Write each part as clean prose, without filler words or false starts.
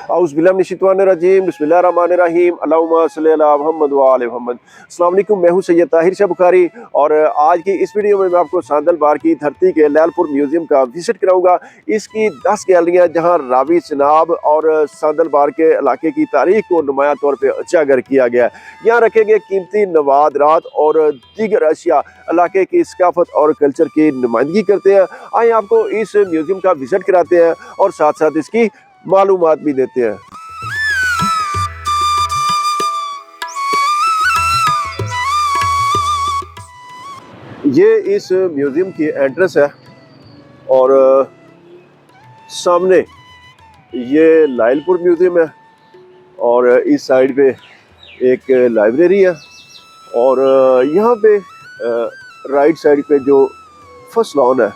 औज़ुबिल्लाहिमिनश्शैतानिर्रजीम बिस्मिल्लाहिर्रहमानिर्रहीम अल्लाहुम्मा सल्लि अला मुहम्मद व आले मुहम्मद। अस्सलाम वालेकुम, मैं हूं सैयद ताहिर शाह बुखारी और आज की इस वीडियो में मैं आपको सांदल बार की धरती के लैलपुर म्यूज़ियम का विजिट कराऊंगा। इसकी 10 गैलरियां जहां रावी चिनाब और सांदल बार के इलाके की तारीख को नुमाया तौर पर उजागर किया गया है। यहाँ रखे गए कीमती नवादरात और दीगर अशिया इलाके की सकाफत और कल्चर की नुमाइंदगी करते हैं। आइए आपको इस म्यूज़ियम का विजिट कराते हैं और साथ साथ इसकी मालूमात भी देते हैं। ये इस म्यूज़ियम की एंट्रेंस है और सामने ये लाइलपुर म्यूज़ियम है और इस साइड पे एक लाइब्रेरी है और यहाँ पे राइट साइड पे जो फर्स्ट लॉन है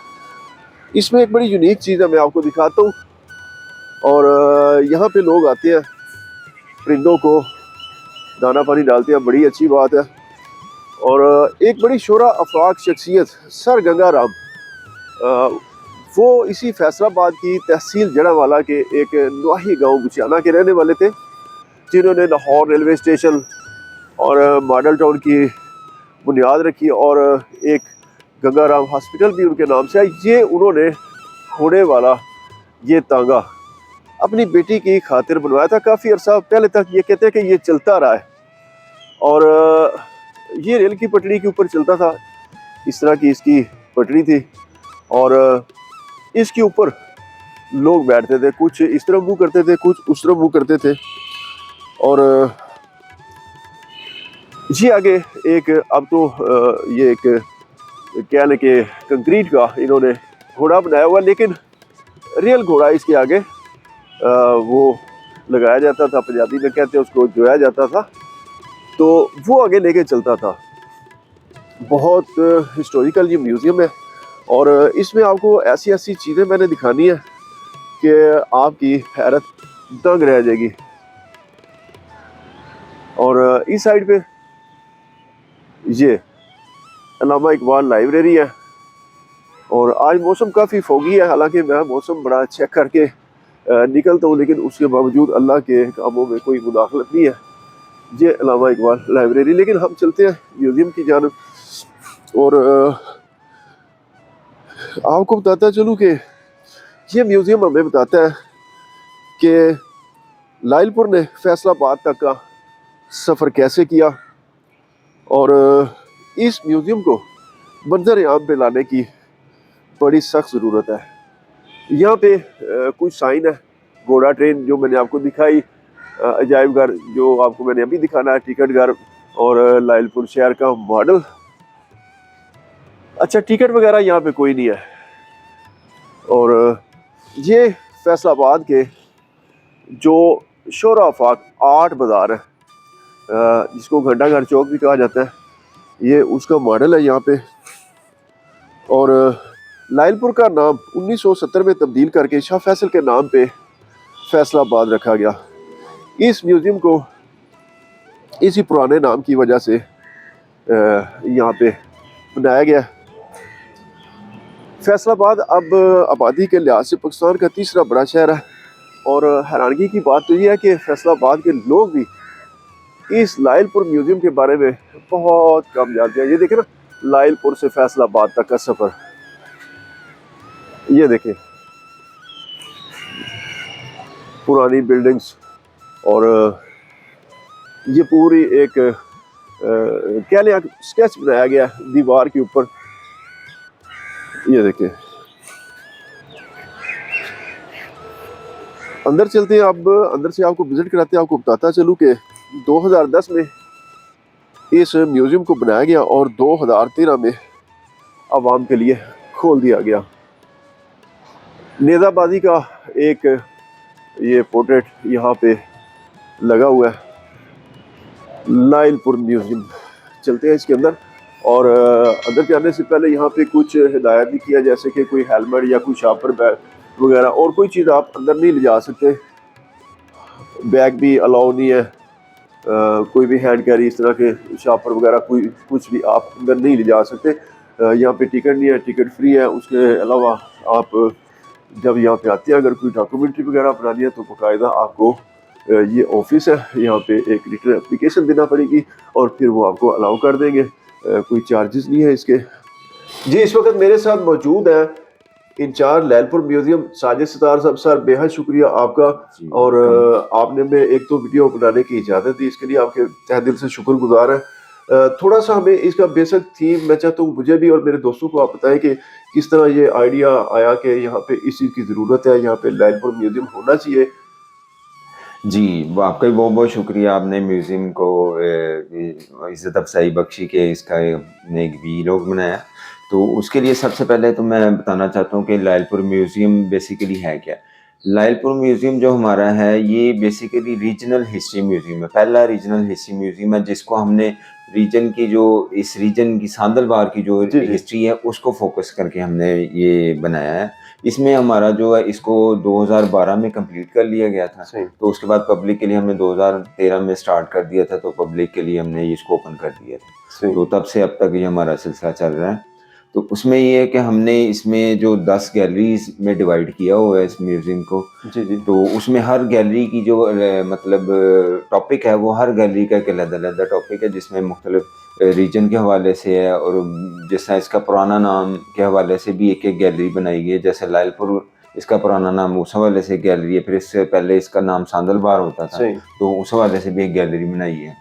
इसमें एक बड़ी यूनिक चीज़ है, मैं आपको दिखाता हूँ। और यहाँ पे लोग आते हैं, परिंदों को दाना पानी डालते हैं, बड़ी अच्छी बात है। और एक बड़ी शोरा अफाक शख्सियत सर गंगाराम, वो इसी फैसलाबाद की तहसील जड़ावाला के एक नवाही गांव बुचियाना के रहने वाले थे, जिन्होंने लाहौर रेलवे स्टेशन और मॉडल टाउन की बुनियाद रखी और एक गंगाराम हॉस्पिटल भी उनके नाम से है। ये उन्होंने घोड़े वाला ये तांगा अपनी बेटी की खातिर बनवाया था। काफ़ी अरसा पहले तक ये कहते हैं कि ये चलता रहा है और ये रेल की पटड़ी के ऊपर चलता था। इस तरह की इसकी पटड़ी थी और इसके ऊपर लोग बैठते थे, कुछ इस तरफ मुँह करते थे, कुछ उस तरफ मुँह करते थे। और ये आगे एक अब तो ये एक क्या लें कि कंक्रीट का इन्होंने घोड़ा बनाया हुआ, लेकिन रियल घोड़ा इसके आगे वो लगाया जाता था, पंजाबी में कहते हैं उसको जोया जाता था, तो वो आगे लेके चलता था। बहुत हिस्टोरिकल ये म्यूज़ियम है और इसमें आपको ऐसी ऐसी चीज़ें मैंने दिखानी है कि आपकी हैरत दंग रह जाएगी। और इस साइड पे ये अल्लामा इकबाल लाइब्रेरी है और आज मौसम काफ़ी फोगी है, हालांकि मैं मौसम बड़ा चेक करके निकलता हूँ, लेकिन उसके बावजूद अल्लाह के कामों में कोई मुदाखलत नहीं है। ये अल्लामा इकबाल लाइब्रेरी। लेकिन हम चलते हैं म्यूज़ियम की जानब और आपको बताता चलूँ कि ये म्यूज़ियम हमें बताता है कि लाइलपुर ने फैसलाबाद तक का सफ़र कैसे किया और इस म्यूज़ियम को मंजर आम पे लाने की बड़ी सख्त ज़रूरत है। यहाँ पे कुछ साइन है, घोड़ा ट्रेन जो मैंने आपको दिखाई, अजायब घर जो आपको मैंने अभी दिखाना है, टिकट घर और लाइलपुर शहर का मॉडल। अच्छा, टिकट वगैरह यहाँ पे कोई नहीं है। और ये फैसलाबाद के जो शोरा आफाक आर्ट बाज़ार है, जिसको घंटा घर चौक भी कहा जाता है, ये उसका मॉडल है यहाँ पे। और लाइलपुर का नाम 1970 में तब्दील करके शाह फैसल के नाम पे फैसलाबाद रखा गया। इस म्यूज़ियम को इसी पुराने नाम की वजह से यहाँ पे बनाया गया। फैसलाबाद अब आबादी के लिहाज से पाकिस्तान का तीसरा बड़ा शहर है और हैरानगी की बात तो ये है कि फैसलाबाद के लोग भी इस लाइलपुर म्यूज़ियम के बारे में बहुत कम जानते हैं। ये देखें ना, लाइलपुर से फैसलाबाद तक का सफ़र, ये देखें पुरानी बिल्डिंग्स और ये पूरी एक क्या लें स्केच बनाया गया दीवार के ऊपर। ये देखें, अंदर चलते हैं। अब अंदर से आपको विजिट कराते हैं। आपको बताता चलूँ कि 2010 में इस म्यूज़ियम को बनाया गया और 2013 में आवाम के लिए खोल दिया गया। नेज़ाबादी का एक ये पोर्ट्रेट यहाँ पे लगा हुआ है। लाइलपुर म्यूज़ियम, चलते हैं इसके अंदर। और अंदर जाने से पहले यहाँ पे कुछ हिदायत भी किया, जैसे कि कोई हेलमेट या कोई शापर बैग वगैरह और कोई चीज़ आप अंदर नहीं ले जा सकते। बैग भी अलाउ नहीं है, कोई भी हैंड कैरी इस तरह के शापर वगैरह कोई कुछ भी आप अंदर नहीं ले जा सकते। यहाँ पे टिकट नहीं है, टिकट फ्री है। उसके अलावा आप जब यहाँ पे आते हैं अगर कोई डॉक्यूमेंट्री वगैरह बनानी है तो बाकायदा आपको ये ऑफिस है, यहाँ पे एक रिटर्न एप्लीकेशन देना पड़ेगी और फिर वो आपको अलाउ कर देंगे। कोई चार्जेस नहीं है इसके। जी, इस वक्त मेरे साथ मौजूद है इंचार्ज लैलपुर म्यूजियम साजिद सितार साहब। सर, बेहद शुक्रिया आपका। और आपने में एक तो वीडियो बनाने की इजाज़त दी, इसके लिए आपके तहे दिल से शुक्रगुजार है। थोड़ा सा हमें इसका बेसिक थीम मैं चाहता हूँ मुझे भी और मेरे दोस्तों को आप बताएं कि किस तरह ये आइडिया आया कि यहाँ पे इस चीज़ की ज़रूरत है, यहाँ पे लैलपुर म्यूजियम होना चाहिए। जी, वो आपका भी बहुत बहुत शुक्रिया, आपने म्यूज़ियम को इज़्ज़त अफ़ज़ाई बख्शी के इसका ने एक वीलॉग बनाया। तो उसके लिए सबसे पहले तो मैं बताना चाहता हूँ कि लायलपुर म्यूज़ियम बेसिकली है क्या? लायलपुर म्यूज़ियम जो हमारा है ये बेसिकली रीजनल हिस्ट्री म्यूज़ियम है, पहला रीजनल हिस्ट्री म्यूज़ियम है जिसको हमने रीजन की जो इस रीजन की सांदलबार की जो जी जी। हिस्ट्री है उसको फ़ोकस करके हमने ये बनाया है। इसमें हमारा जो है इसको 2012 में कंप्लीट कर लिया गया था। सही। तो उसके बाद पब्लिक के लिए हमने 2013 में स्टार्ट कर दिया था, तो पब्लिक के लिए हमने ये इसको ओपन कर दिया था। सही। तो तब से अब तक ये हमारा सिलसिला चल रहा है। तो उसमें ये है कि हमने इसमें जो 10 गैलरीज़ में डिवाइड किया हुआ है इस म्यूज़ियम को। जी जी। तो उसमें हर गैलरी की जो मतलब टॉपिक है वो हर गैलरी का एक अलग-अलग टॉपिक है जिसमें मुख्तलिफ रीजन के हवाले से है और जिस तरह इसका पुराना नाम के हवाले से भी एक-एक गैलरी बनाई गई है। जैसे लायलपुर इसका पुराना नाम उस हवाले से गैलरी है, फिर इससे पहले इसका नाम सांदलबार होता था, सही। तो उस हवाले से भी एक गैलरी बनाई है।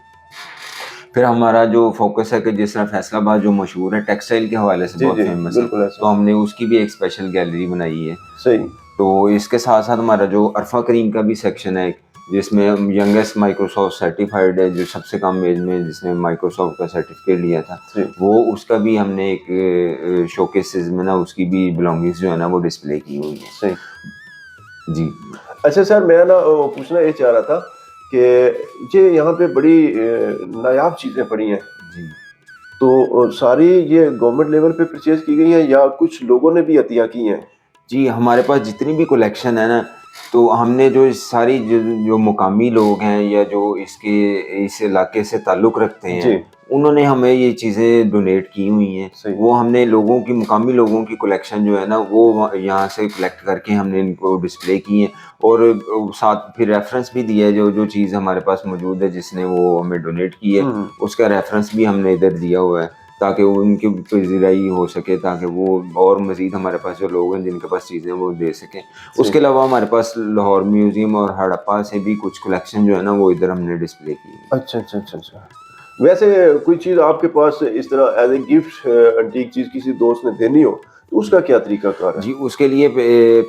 फिर हमारा जो फ़ोकस है कि जिस तरह फैसलाबाद जो मशहूर है टेक्सटाइल के हवाले से जी बहुत जी, फेमस है, बिल्कुल तो ऐसा। हमने उसकी भी एक स्पेशल गैलरी बनाई है। सही। तो इसके साथ-साथ हमारा जो अरफा करीम का भी सेक्शन है एक, जिसमें हम यंगेस्ट माइक्रोसॉफ्ट सर्टिफाइड है, जो सबसे कम एज में जिसने माइक्रोसॉफ्ट का सर्टिफिकेट लिया था, सही। वो उसका भी हमने एक शोकेसेस में ना उसकी भी बिलोंगिंग्स जो है ना वो डिस्प्ले की हुई है। सही। जी। अच्छा सर, मैं ना पूछना ये चाह रहा था कि ये यहाँ पे बड़ी नायाब चीज़ें पड़ी हैं, जी। तो सारी ये गवर्नमेंट लेवल पे परचेज की गई हैं या कुछ लोगों ने भी अतिया की हैं? जी, हमारे पास जितनी भी कलेक्शन है ना, तो हमने जो सारी जो मुकामी लोग हैं या जो इस इलाके से ताल्लुक़ रखते जी। हैं, उन्होंने हमें ये चीज़ें डोनेट की हुई हैं। सही। वो हमने लोगों की मुकामी लोगों की कलेक्शन जो है ना, वो यहाँ से कलेक्ट करके हमने इनको डिस्प्ले की है और साथ फिर रेफ़रेंस भी दिया है, जो चीज़ हमारे पास मौजूद है जिसने वो हमें डोनेट की है, उसका रेफ़रेंस भी हमने इधर दिया हुआ है। ताकि उनकी पज़ीराई हो सके, ताकि वो और मज़ीद हमारे पास जो लोग हैं जिनके पास चीज़ें वो दे सकें। उसके अलावा हमारे पास लाहौर म्यूज़ियम और हड़प्पा से भी कुछ कलेक्शन जो है ना वो इधर हमने डिस्प्ले की है। अच्छा अच्छा अच्छा अच्छा। वैसे कोई चीज़ आपके पास इस तरह एज ए गिफ्ट एंटीक चीज़ किसी दोस्त ने देनी हो तो उसका क्या तरीकाकार है? जी, उसके लिए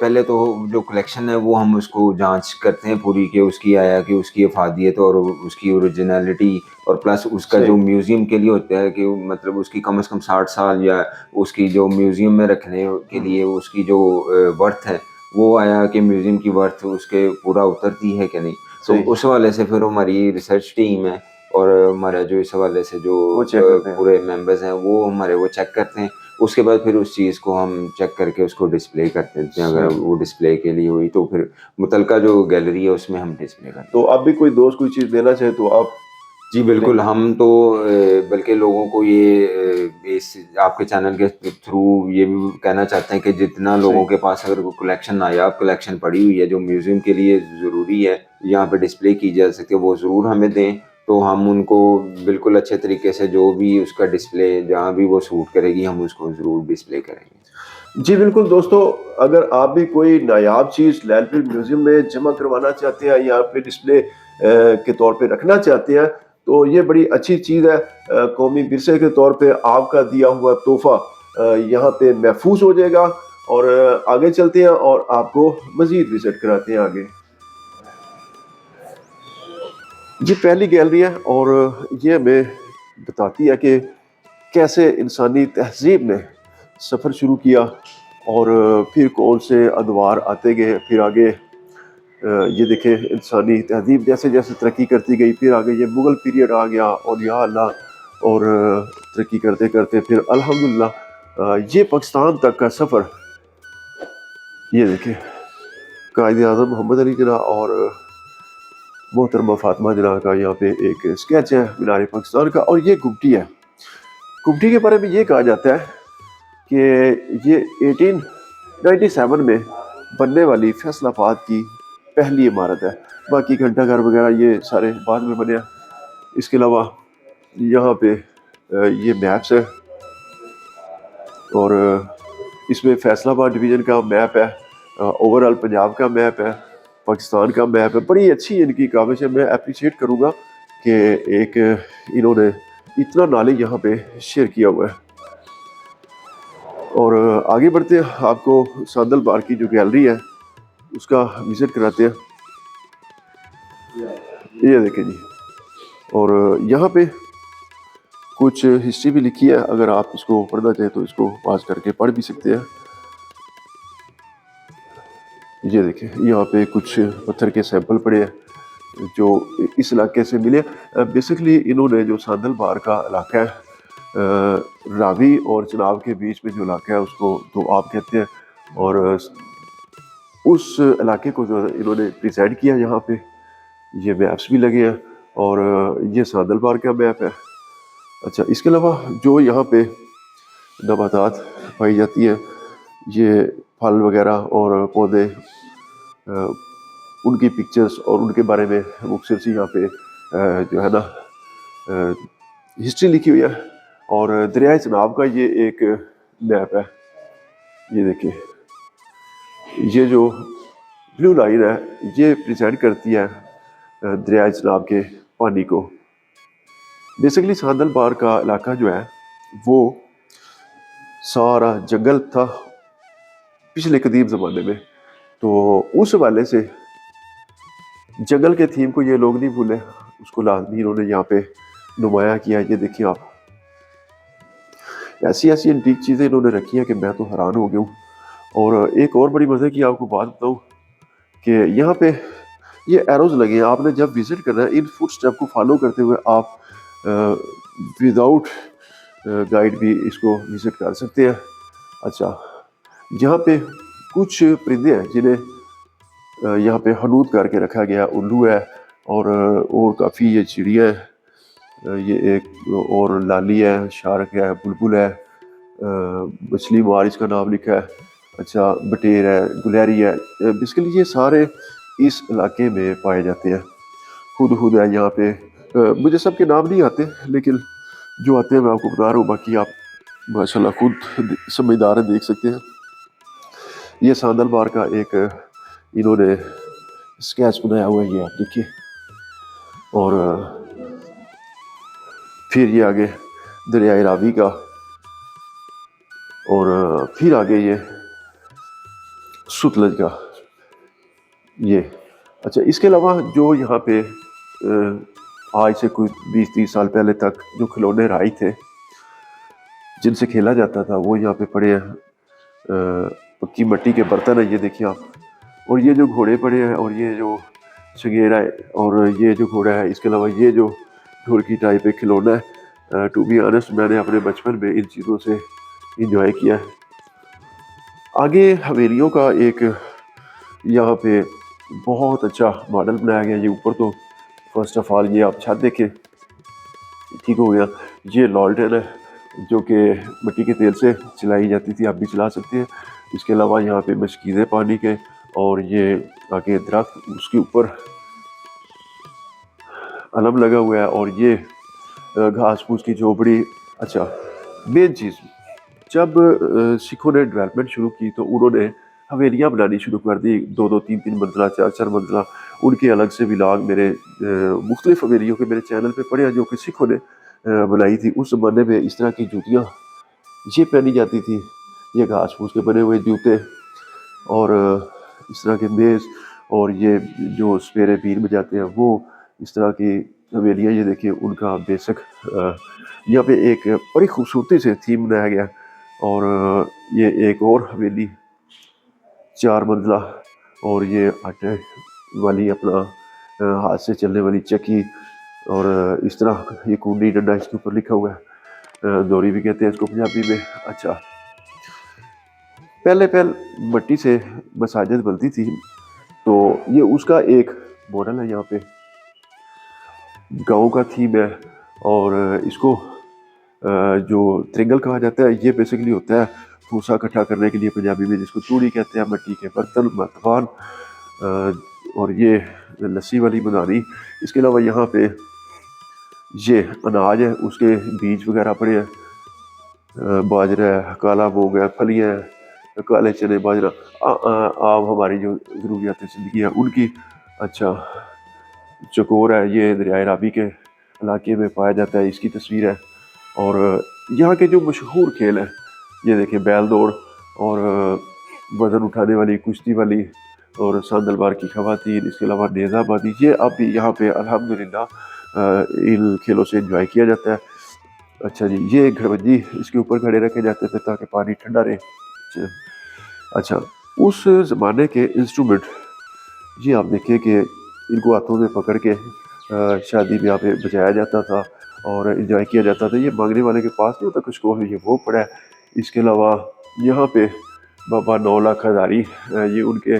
पहले तो जो कलेक्शन है वो हम उसको जाँच करते हैं पूरी कि उसकी आया कि उसकी अफ़ादियत और उसकी ओरिजिनैलिटी और प्लस उसका सही। जो म्यूज़ियम के लिए होता है कि मतलब उसकी कम से कम 60 साल या उसकी जो म्यूज़ियम में रखने के लिए उसकी जो वर्थ है, वो आया कि म्यूज़ियम की वर्थ उसके पूरा उतरती है कि नहीं। तो सही। उस हवाले से फिर हमारी रिसर्च टीम है और हमारा जो इस हवाले से जो वो चेक करते हैं। पूरे मेंबर्स हैं वो हमारे वो चेक करते हैं। उसके बाद फिर उस चीज़ को हम चेक करके उसको डिस्प्ले कर देते हैं। अगर सही। वो डिस्प्ले के लिए हुई तो फिर मुतलका जो गैलरी है उसमें हम डिस्प्ले करते तो हैं। अब भी कोई दोस्त कोई चीज़ देना चाहे तो आप जी, बिल्कुल, हम तो बल्कि लोगों को ये इस आपके चैनल के थ्रू ये भी कहना चाहते हैं कि जितना लोगों सही। के पास अगर कोई कलेक्शन नायाब कलेक्शन पड़ी हुई है, जो म्यूज़ियम के लिए ज़रूरी है, यहाँ पे डिस्प्ले की जा सकती है, वो ज़रूर हमें दें। तो हम उनको बिल्कुल अच्छे तरीके से जो भी उसका डिस्प्ले जहाँ भी वो सूट करेगी, हम उसको ज़रूर डिस्प्ले करेंगे। जी बिल्कुल दोस्तों, अगर आप भी कोई नायाब चीज़ लैलपुर म्यूज़ियम में जमा करवाना चाहते हैं या पे डिस्प्ले के तौर पे रखना चाहते हैं तो ये बड़ी अच्छी चीज़ है। कौमी विरसे के तौर पे आपका दिया हुआ तोहफ़ा यहाँ पे महफूज हो जाएगा। और आगे चलते हैं और आपको मज़ीद विज़िट कराते हैं आगे। ये पहली गैलरी है और ये हमें बताती है कि कैसे इंसानी तहज़ीब ने सफ़र शुरू किया और फिर कौन से अदवार आते गए, फिर आगे ये देखें इंसानी तहज़ीब जैसे जैसे तरक्की करती गई, फिर आगे ये मुग़ल पीरियड आ गया और या अल्लाह और तरक्की करते करते फिर अल्हम्दुलिल्लाह ये पाकिस्तान तक का सफ़र। ये देखें कायद-ए-आज़म मोहम्मद अली जिन्ना और मोहतरमा फ़ातिमा जिन्ना का यहाँ पे एक स्केच है मीनार पाकिस्तान का। और ये गुमटी है। गुमटी के बारे में ये कहा जाता है कि ये 1897 में बनने वाली फैसलाबाद की पहली इमारत है। बाकी घंटाघर वगैरह ये सारे बाद में बने हैं। इसके अलावा यहाँ पे ये मैप्स है और इसमें फैसलाबाद डिवीज़न का मैप है, ओवरऑल पंजाब का मैप है, पाकिस्तान का मैप है। बड़ी अच्छी इनकी काविश है, मैं अप्रिशिएट करूँगा कि एक इन्होंने इतना नॉलेज यहाँ पे शेयर किया हुआ है। और आगे बढ़ते हैं, आपको सांदल बार की जो गैलरी है उसका विज़िट कराते हैं। ये देखें जी, और यहाँ पे कुछ हिस्ट्री भी लिखी है, अगर आप इसको पढ़ना चाहें तो इसको पास करके पढ़ भी सकते हैं। ये देखें, यहाँ पे कुछ पत्थर के सैंपल पड़े हैं जो इस इलाके से मिले। बेसिकली इन्होंने जो सांदल बार का इलाका है, रावी और चिनाब के बीच में जो इलाका है उसको तो आप कहते हैं, और उस इलाके को जो इन्होंने प्रेजेंट किया यहाँ पे। ये मैप्स भी लगे हैं और ये सांदल बार का मैप है। अच्छा, इसके अलावा जो यहाँ पे नबातात पाई जाती है, ये फल वगैरह और पौधे, उनकी पिक्चर्स और उनके बारे में मुख्तसर सी यहाँ पे जो है ना हिस्ट्री लिखी हुई है। और दरिया चनाब का ये एक मैप है, ये देखिए, ये जो ब्लू लाइन है ये प्रेजेंट करती है दरिया चनाब के पानी को। बेसिकली सांदल बार का इलाका जो है वो सारा जंगल था पिछले कदीम ज़माने में, तो उस हवाले से जंगल के थीम को ये लोग नहीं भूले, उसको लाजमी इन्होंने यहाँ पे नुमाया किया। ये देखिए आप, ऐसी ऐसी एंटीक चीज़ें इन्होंने रखी हैं कि मैं तो हैरान हो गया हूँ। और एक और बड़ी मज़े की आपको बात बताऊँ कि यहाँ पे ये एरोज लगे हैं। आपने जब विज़िट करना है इन फुट स्टेप को फॉलो करते हुए आप विदाउट गाइड भी इसको विज़िट कर सकते हैं। अच्छा, यहाँ पे कुछ परिंदे हैं जिन्हें यहाँ पे हनूत करके रखा गया। उल्लू है और काफ़ी ये चिड़िया है, ये एक और लाली है, शार्क है, बुलबुल है, मछली मार इसका नाम लिखा है। अच्छा, बटेर है, गुलहरी है। बेसिकली ये सारे इस इलाके में पाए जाते हैं। खुद है यहाँ पे, मुझे सबके नाम नहीं आते लेकिन जो आते हैं मैं आपको बता रहा हूँ, बाकी आप माशाल्लाह खुद समझदार हैं, देख सकते हैं। ये सांदल बार का एक इन्होंने स्केच बनाया हुआ है, ये आप देखिए। और फिर ये आगे दरियाए रावी का, और फिर आगे ये सुतलज का ये। अच्छा, इसके अलावा जो यहाँ पे आज से कोई 20-30 साल पहले तक जो खिलौने राई थे जिनसे खेला जाता था वो यहाँ पे पड़े हैं। पक्की मिट्टी के बर्तन है, ये देखिए आप। और ये जो घोड़े पड़े हैं, और ये जो शगेरा है, और ये जो घोड़ा है, इसके अलावा ये जो ढोलकी टाइप एक खिलौना है। टू बी ऑनेस्ट मैंने अपने बचपन में इन चीज़ों से इंजॉय किया है। आगे हवेलियों का एक यहाँ पे बहुत अच्छा मॉडल बनाया गया। ये ऊपर तो फर्स्ट ऑफ ऑल ये आप छत देखें, ठीक हो गया। ये लॉल्टेन है जो कि मिट्टी के तेल से चलाई जाती थी, आप भी चला सकते हैं। इसके अलावा यहाँ पे मशकीज़े पानी के, और ये आगे दरख्त, उसके ऊपर अलम लगा हुआ है, और ये घास फूस की झोपड़ी। अच्छा, मेन चीज़, जब सिखों ने डेवलपमेंट शुरू की तो उन्होंने हवेलियाँ बनानी शुरू कर दी, 2-2, 3-3 मंजिला, 4-4 मंजिला। उनके अलग से व्लॉग मेरे मुख्तलिफ हवेलियों के मेरे चैनल पे पड़े हैं जो कि सिखों ने बनाई थी। उस ज़माने में इस तरह की जूतियाँ ये पहनी जाती थी, ये घास फूस के बने हुए जूते, और इस तरह के मेज़, और ये जो सपेरे बीन बजाते हैं वो इस तरह की हवेलियाँ। ये देखिए उनका बेसिक यहाँ पे एक बड़ी खूबसूरती से थीम बनाया गया। और ये एक और हवेली 4 मंजिला, और ये आटे वाली अपना हाथ से चलने वाली चक्की, और इस तरह ये कूंडी डंडा इसके ऊपर लिखा हुआ है, दोरी भी कहते हैं इसको पंजाबी में। अच्छा, पहले मिट्टी से मसाजिद बनती थी, तो ये उसका एक मॉडल है। यहाँ पे गाँव का थीम है, और इसको जो त्रिंगल कहा जाता है। ये बेसिकली होता है भूसा इकट्ठा करने के लिए पंजाबी में जिसको तूड़ी कहते हैं, मिट्टी के बर्तन, मर्तबान, और ये लस्सी वाली मदानी। इसके अलावा यहाँ पे ये अनाज है, उसके बीज वगैरह पड़े हैं, बाजरा है, काला मूंग है, फलियाँ हैं, काले चने, बाजरा, आम हमारी जो ज़रूरियात ज़िंदगी है उनकी। अच्छा, चकोर है, ये दरियाए रावी के इलाके में पाया जाता है, इसकी तस्वीर है। और यहाँ के जो मशहूर खेल हैं, ये देखिए बैल दौड़ और वज़न उठाने वाली, कुश्ती वाली, और सांदलबार की खवातीन, इसके अलावा नेज़ाबादी, ये अब भी यहाँ पे अल्हम्दुलिल्लाह इन खेलों से एंजॉय किया जाता है। अच्छा जी, ये घड़वंजी इसके ऊपर खड़े रखे जाते थे ताकि पानी ठंडा रहे। अच्छा, उस ज़माने के इंस्ट्रूमेंट, ये आप देखिए कि इनको हाथों में पकड़ के शादी ब्याह पे बजाया जाता था और एंजॉय किया जाता था। ये मांगने वाले के पास नहीं होता कुछ को, ये वो पड़ा है। इसके अलावा यहाँ पे बाबा 9 लाख हज़ारी, ये उनके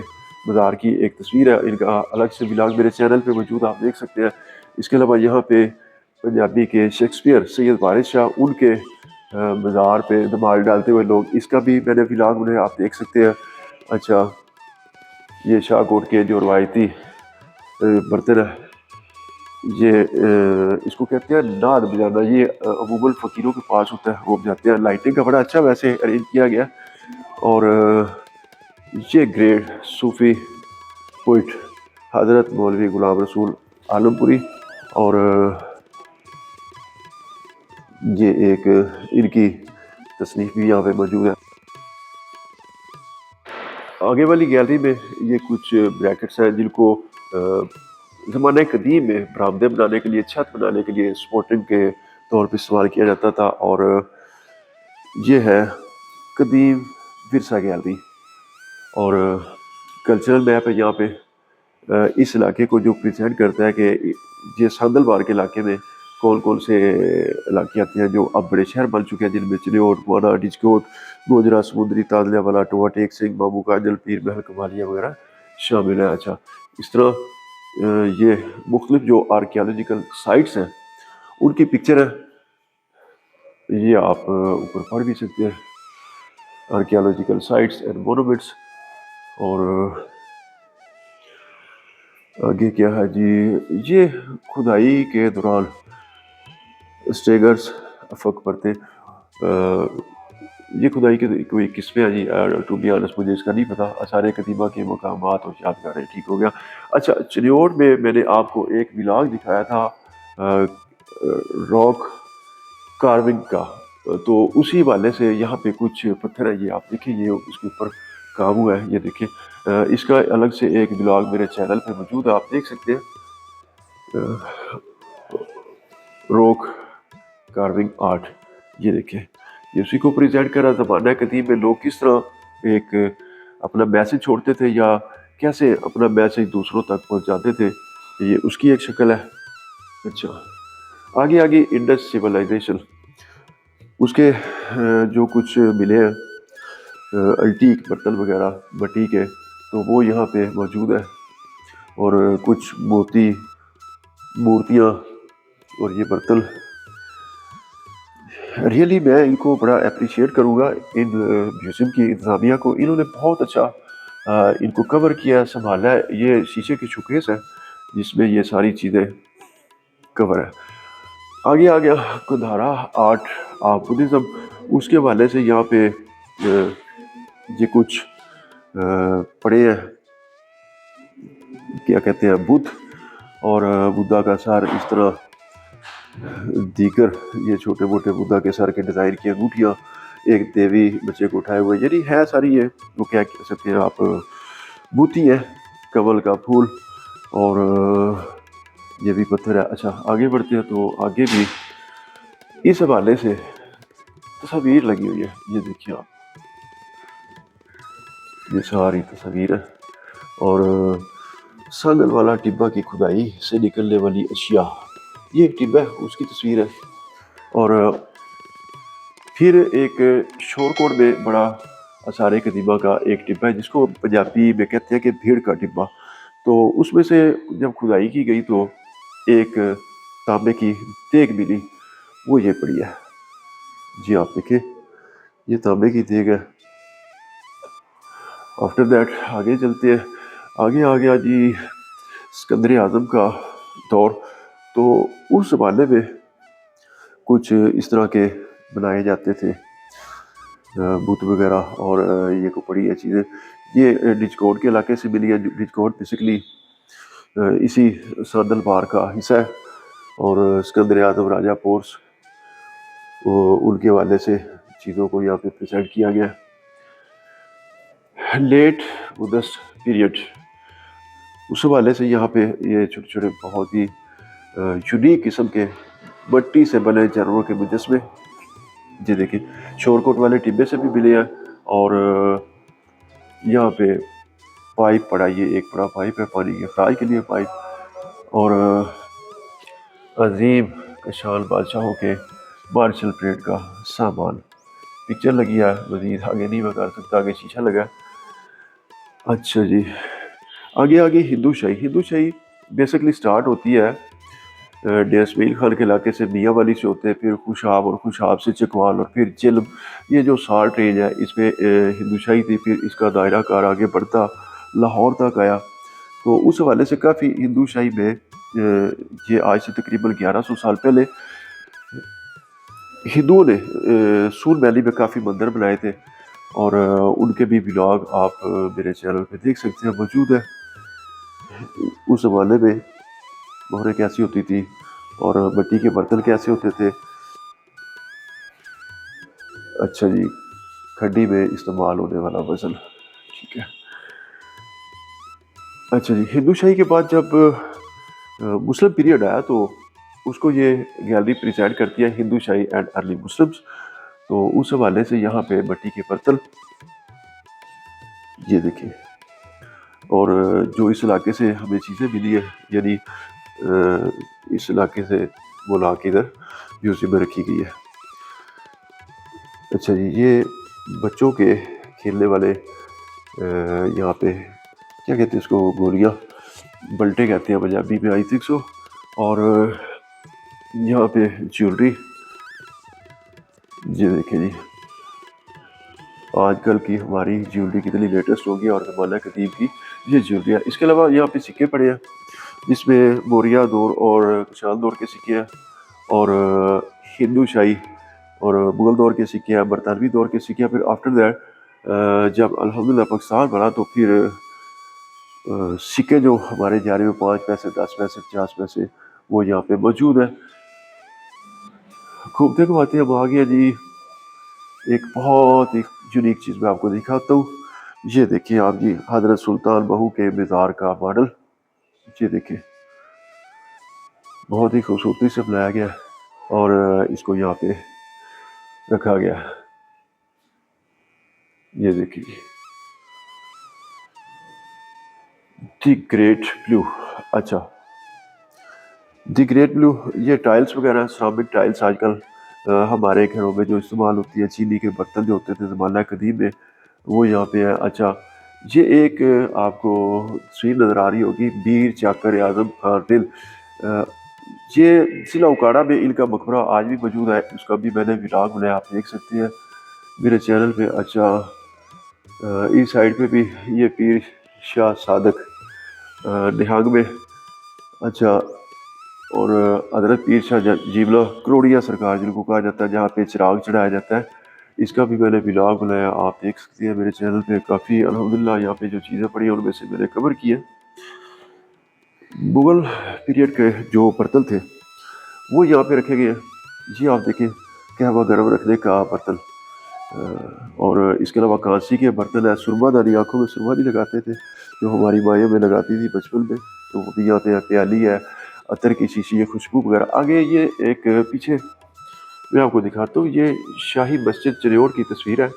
मज़ार की एक तस्वीर है, इनका अलग से व्लॉग मेरे चैनल पे मौजूद, आप देख सकते हैं। इसके अलावा यहाँ पे पंजाबी के शेक्सपियर सैयद वारिस शाह, उनके मज़ार पे धमाल डालते हुए लोग, इसका भी मैंने व्लॉग बनाया, आप देख सकते हैं। अच्छा, ये शाहकोट के जो रवायती बर्तन है, ये इसको कहते हैं नाद बजाना, ये अमूमन फ़कीरों के पास होता है, वो बजाते हैं। लाइटिंग का बड़ा अच्छा वैसे अरेंज किया गया। और ये ग्रेट सूफ़ी पोइट हज़रत मौलवी गुलाम रसूल आलमपुरी, और ये एक इनकी तसनीफ़ भी यहाँ पे मौजूद है। आगे वाली गैलरी में ये कुछ ब्रैकेट्स हैं जिनको ज़माने कदीम में बरामदे बनाने के लिए, छत बनाने के लिए सपोर्टिंग के तौर पे इस्तेमाल किया जाता था। और ये है कदीम विरसा गैलरी, और कल्चरल मैप है यहाँ पे इस इलाके को जो प्रेजेंट करता है कि ये सांदलबार के इलाके में कौन कौन से इलाके आते हैं जो अब बड़े शहर बन चुके हैं, जिनमें चिन्योट, माना, डिचकोट, गोजरा, समुद्री, तादलियावाला, टोआ टेक सिंह, मामू काजल, पीर महल, कमालिया वगैरह शामिल है। अच्छा, इस तरह ये मुख्तलिफ जो आर्कियोलॉजिकल साइट्स हैं उनकी पिक्चर है, ये आप ऊपर पढ़ भी सकते हैं, आर्कियोलॉजिकल साइट्स एंड मोनूमेंट्स। और आगे क्या है जी, ये खुदाई के दौरान स्टेगर्स अफक पड़ते, ये खुदाई के कोई किस्में हैं जी, टू बी ऑनेस्ट मुझे इसका नहीं पता। आसार कदीमा के मकामात और यादगारें, ठीक हो गया। अच्छा, चिन्योट में मैंने आपको एक व्लॉग दिखाया था रॉक कार्विंग का, तो उसी वाले से यहाँ पे कुछ पत्थर है, ये आप देखिए, ये उसके ऊपर काम हुआ है, ये देखिए। इसका अलग से एक ब्लॉग मेरे चैनल पे मौजूद है, आप देख सकते हैं। रॉक कार्विंग आर्ट, ये देखिए, ये उसी को प्रेजेंट कर रहा। ज़माना कदीम में लोग किस तरह एक अपना मैसेज छोड़ते थे या कैसे अपना मैसेज दूसरों तक पहुंचाते थे, ये उसकी एक शक्ल है। अच्छा, आगे आगे इंडस सिविलाइजेशन, उसके जो कुछ मिले हैं अल्टीक बर्तन वगैरह मिट्टी के, तो वो यहाँ पे मौजूद है। और कुछ मोती मूर्तियाँ और ये बर्तन, रियली मैं इनको बड़ा अप्रिशिएट करूँगा इन म्यूज़ियम की इंतज़ामिया को, इन्होंने बहुत अच्छा इनको कवर किया, संभाला है। ये शीशे की शोकेस है जिसमें ये सारी चीज़ें कवर है। आगे आ गया कुंधारा आर्ट ऑफ बुद्धिज़्म, उसके हवाले से यहाँ पे ये कुछ पड़े हैं, क्या कहते हैं, बुद्ध और बुद्धा का सर, इस तरह दीगर ये छोटे मोटे बुद्धा के सर के डिज़ाइन की अंगूठियाँ, एक देवी बच्चे को उठाए हुए, यानी है सारी ये, वो क्या कह सकते हैं आप, बूटी है, कमल का फूल, और ये भी पत्थर है। अच्छा, आगे बढ़ते हैं तो आगे भी इस हवाले से तस्वीर लगी हुई है, ये देखिए आप, ये सारी तस्वीर है। और सांगल वाला टिब्बा की खुदाई से निकलने वाली अशिया, ये टिब्बा है, उसकी तस्वीर है। और फिर एक शोरकोट में बड़ा आसार कदीमा का एक टिब्बा है जिसको पंजाबी में कहते हैं कि भीड़ का टिब्बा, तो उसमें से जब खुदाई की गई तो एक तांबे की देग मिली, वो ये पड़ी है जी, आप देखिए, ये तांबे की देग है। आफ्टर दैट आगे चलते हैं। आगे आ गया जी सिकंदर आज़म का दौर। तो उस ज़माने में कुछ इस तरह के बनाए जाते थे बुत वगैरह, और ये को बड़ी ये चीज़ें ये डिजकोड के इलाके से मिली है। डिजकोड बेसिकली इसी सरदल पार का हिस्सा है, और सिकंदर आज़म राजा पोर्स उनके हवाले से चीज़ों को यहाँ पे प्रेजेंट किया गया। लेट बुद्धिस्ट पीरियड, उस हवाले से यहाँ पे ये छोटे छोटे बहुत ही यूनिक किस्म के मट्टी से बने जानवरों के मुजस्मे, ये देखिए शोरकोट वाले टिब्बे से भी मिले हैं। और यहाँ पे पाइप पड़ा, ये एक बड़ा पाइप है पानी के फ्राई के लिए पाइप, और अजीम कशान बादशाहों के मार्शल परेड का सामान। पिक्चर लगी है, मजीद आगे नहीं मैं कर सकता, आगे शीशा लगा। अच्छा जी, आगे आगे हिंदू शाही बेसिकली स्टार्ट होती है डेस्मील खान के इलाके से, मियाँ वाली से होते हैं, फिर खुशाब, और खुशाब से चकवाल, और फिर चिल्म। ये जो साल्ट रेंज है इसमें हिंदू शाही थी, फिर इसका दायरा कार आगे बढ़ता लाहौर तक आया। तो उस हवाले से काफ़ी हिंदू शाही में ये आज से तकरीबन 1100 साल पहले हिंदुओं ने सूर वैली में काफ़ी मंदिर बनाए थे, और उनके भी ब्लॉग आप मेरे चैनल पे देख सकते हैं, मौजूद है। उस ज़माने में मोहरें कैसी होती थी और मिट्टी के बर्तन कैसे होते थे। अच्छा जी, खड्डी में इस्तेमाल होने वाला वज़न, ठीक है। अच्छा जी, हिंदू शाही के बाद जब मुस्लिम पीरियड आया तो उसको ये गैलरी प्रेजेंट करती है, हिंदू शाही एंड अर्ली मुस्लिम्स। तो उस हवाले से यहाँ पे मिट्टी के बर्तन ये देखिए, और जो इस इलाके से हमें चीज़ें मिली है, यानी इस इलाके से वो ला के इधर म्यूजियम में रखी गई है। अच्छा जी, ये बच्चों के खेलने वाले यहाँ पे क्या कहते हैं इसको, गोलियाँ बल्टे कहते हैं पंजाबी में, आई थिंक सो। और यहाँ पे ज्वेलरी, ये देखिए जी, आजकल की हमारी ज्वेलरी कितनी लेटेस्ट होगी और ज़माना कदीम की ये ज्वेलरी है। इसके अलावा यहाँ पे सिक्के पड़े हैं, जिसमें मौर्य दौर और कुशाण दौर के सिक्के हैं, और हिंदू शाही और मुग़ल दौर के सिक्के हैं, बरतानवी दौर के सिक्के हैं। फिर आफ्टर दैट जब अल्हम्दुलिल्लाह पाकिस्तान बना तो फिर सिक्के जो हमारे जा रहे हैं 5 पैसे, 10 पैसे, 50 पैसे, वो यहाँ पे मौजूद है। घूमते घुमाते हम आ गया जी, एक बहुत ही यूनिक चीज़ मैं आपको दिखाता हूँ। ये देखिए आप जी, हज़रत सुल्तान बहू के मज़ार का मॉडल, ये देखिए बहुत ही खूबसूरती से बनाया गया है, और इसको यहाँ पे रखा गया है। ये देखिए दी ग्रेट ब्लू। अच्छा, दी ग्रेट ब्लू, ये टाइल्स वगैरह, सिरामिक टाइल्स आजकल हमारे घरों में जो इस्तेमाल होती है, चीनी के बर्तन जो होते थे ज़माना कदीम में, वो यहाँ पे है। अच्छा, ये एक आपको तस्वीर नज़र आ रही होगी, बीर चाकर आज़म खान दिल, ये ज़िला उकाड़ा में इनका मकबरा आज भी मौजूद है, उसका भी मैंने व्लॉग बनाया, आप देख सकते हैं मेरे चैनल पे। अच्छा, इस साइड पे भी ये पीर शाह सादक निहंग में। अच्छा, और हज़रत पीर शाह जीवला करोड़िया सरकार जिनको कहा जाता है, जहाँ पे चिराग चढ़ाया जाता है, इसका भी मैंने व्लॉग बनाया, आप देख सकते हैं मेरे चैनल पे। काफ़ी अल्हम्दुलिल्लाह यहाँ पे जो चीज़ें पड़ी हैं उनमें से मैंने कवर की है। मुग़ल पीरियड के जो बर्तन थे वो यहाँ पे रखे गए हैं। ये आप देखें, कहवा गर्म रखने का बर्तन, और इसके अलावा कांसी के बर्तन है। सुरमादानी, आँखों में सुरमानी लगाते थे जो हमारी माएँ में लगाती थी बचपन में, तो वो भी यहाँ पे है। प्याली है, अतर की शीशी है, खुशबू वगैरह। आगे ये एक पीछे मैं आपको दिखाता हूँ, ये शाही मस्जिद चन्योड़ की तस्वीर है,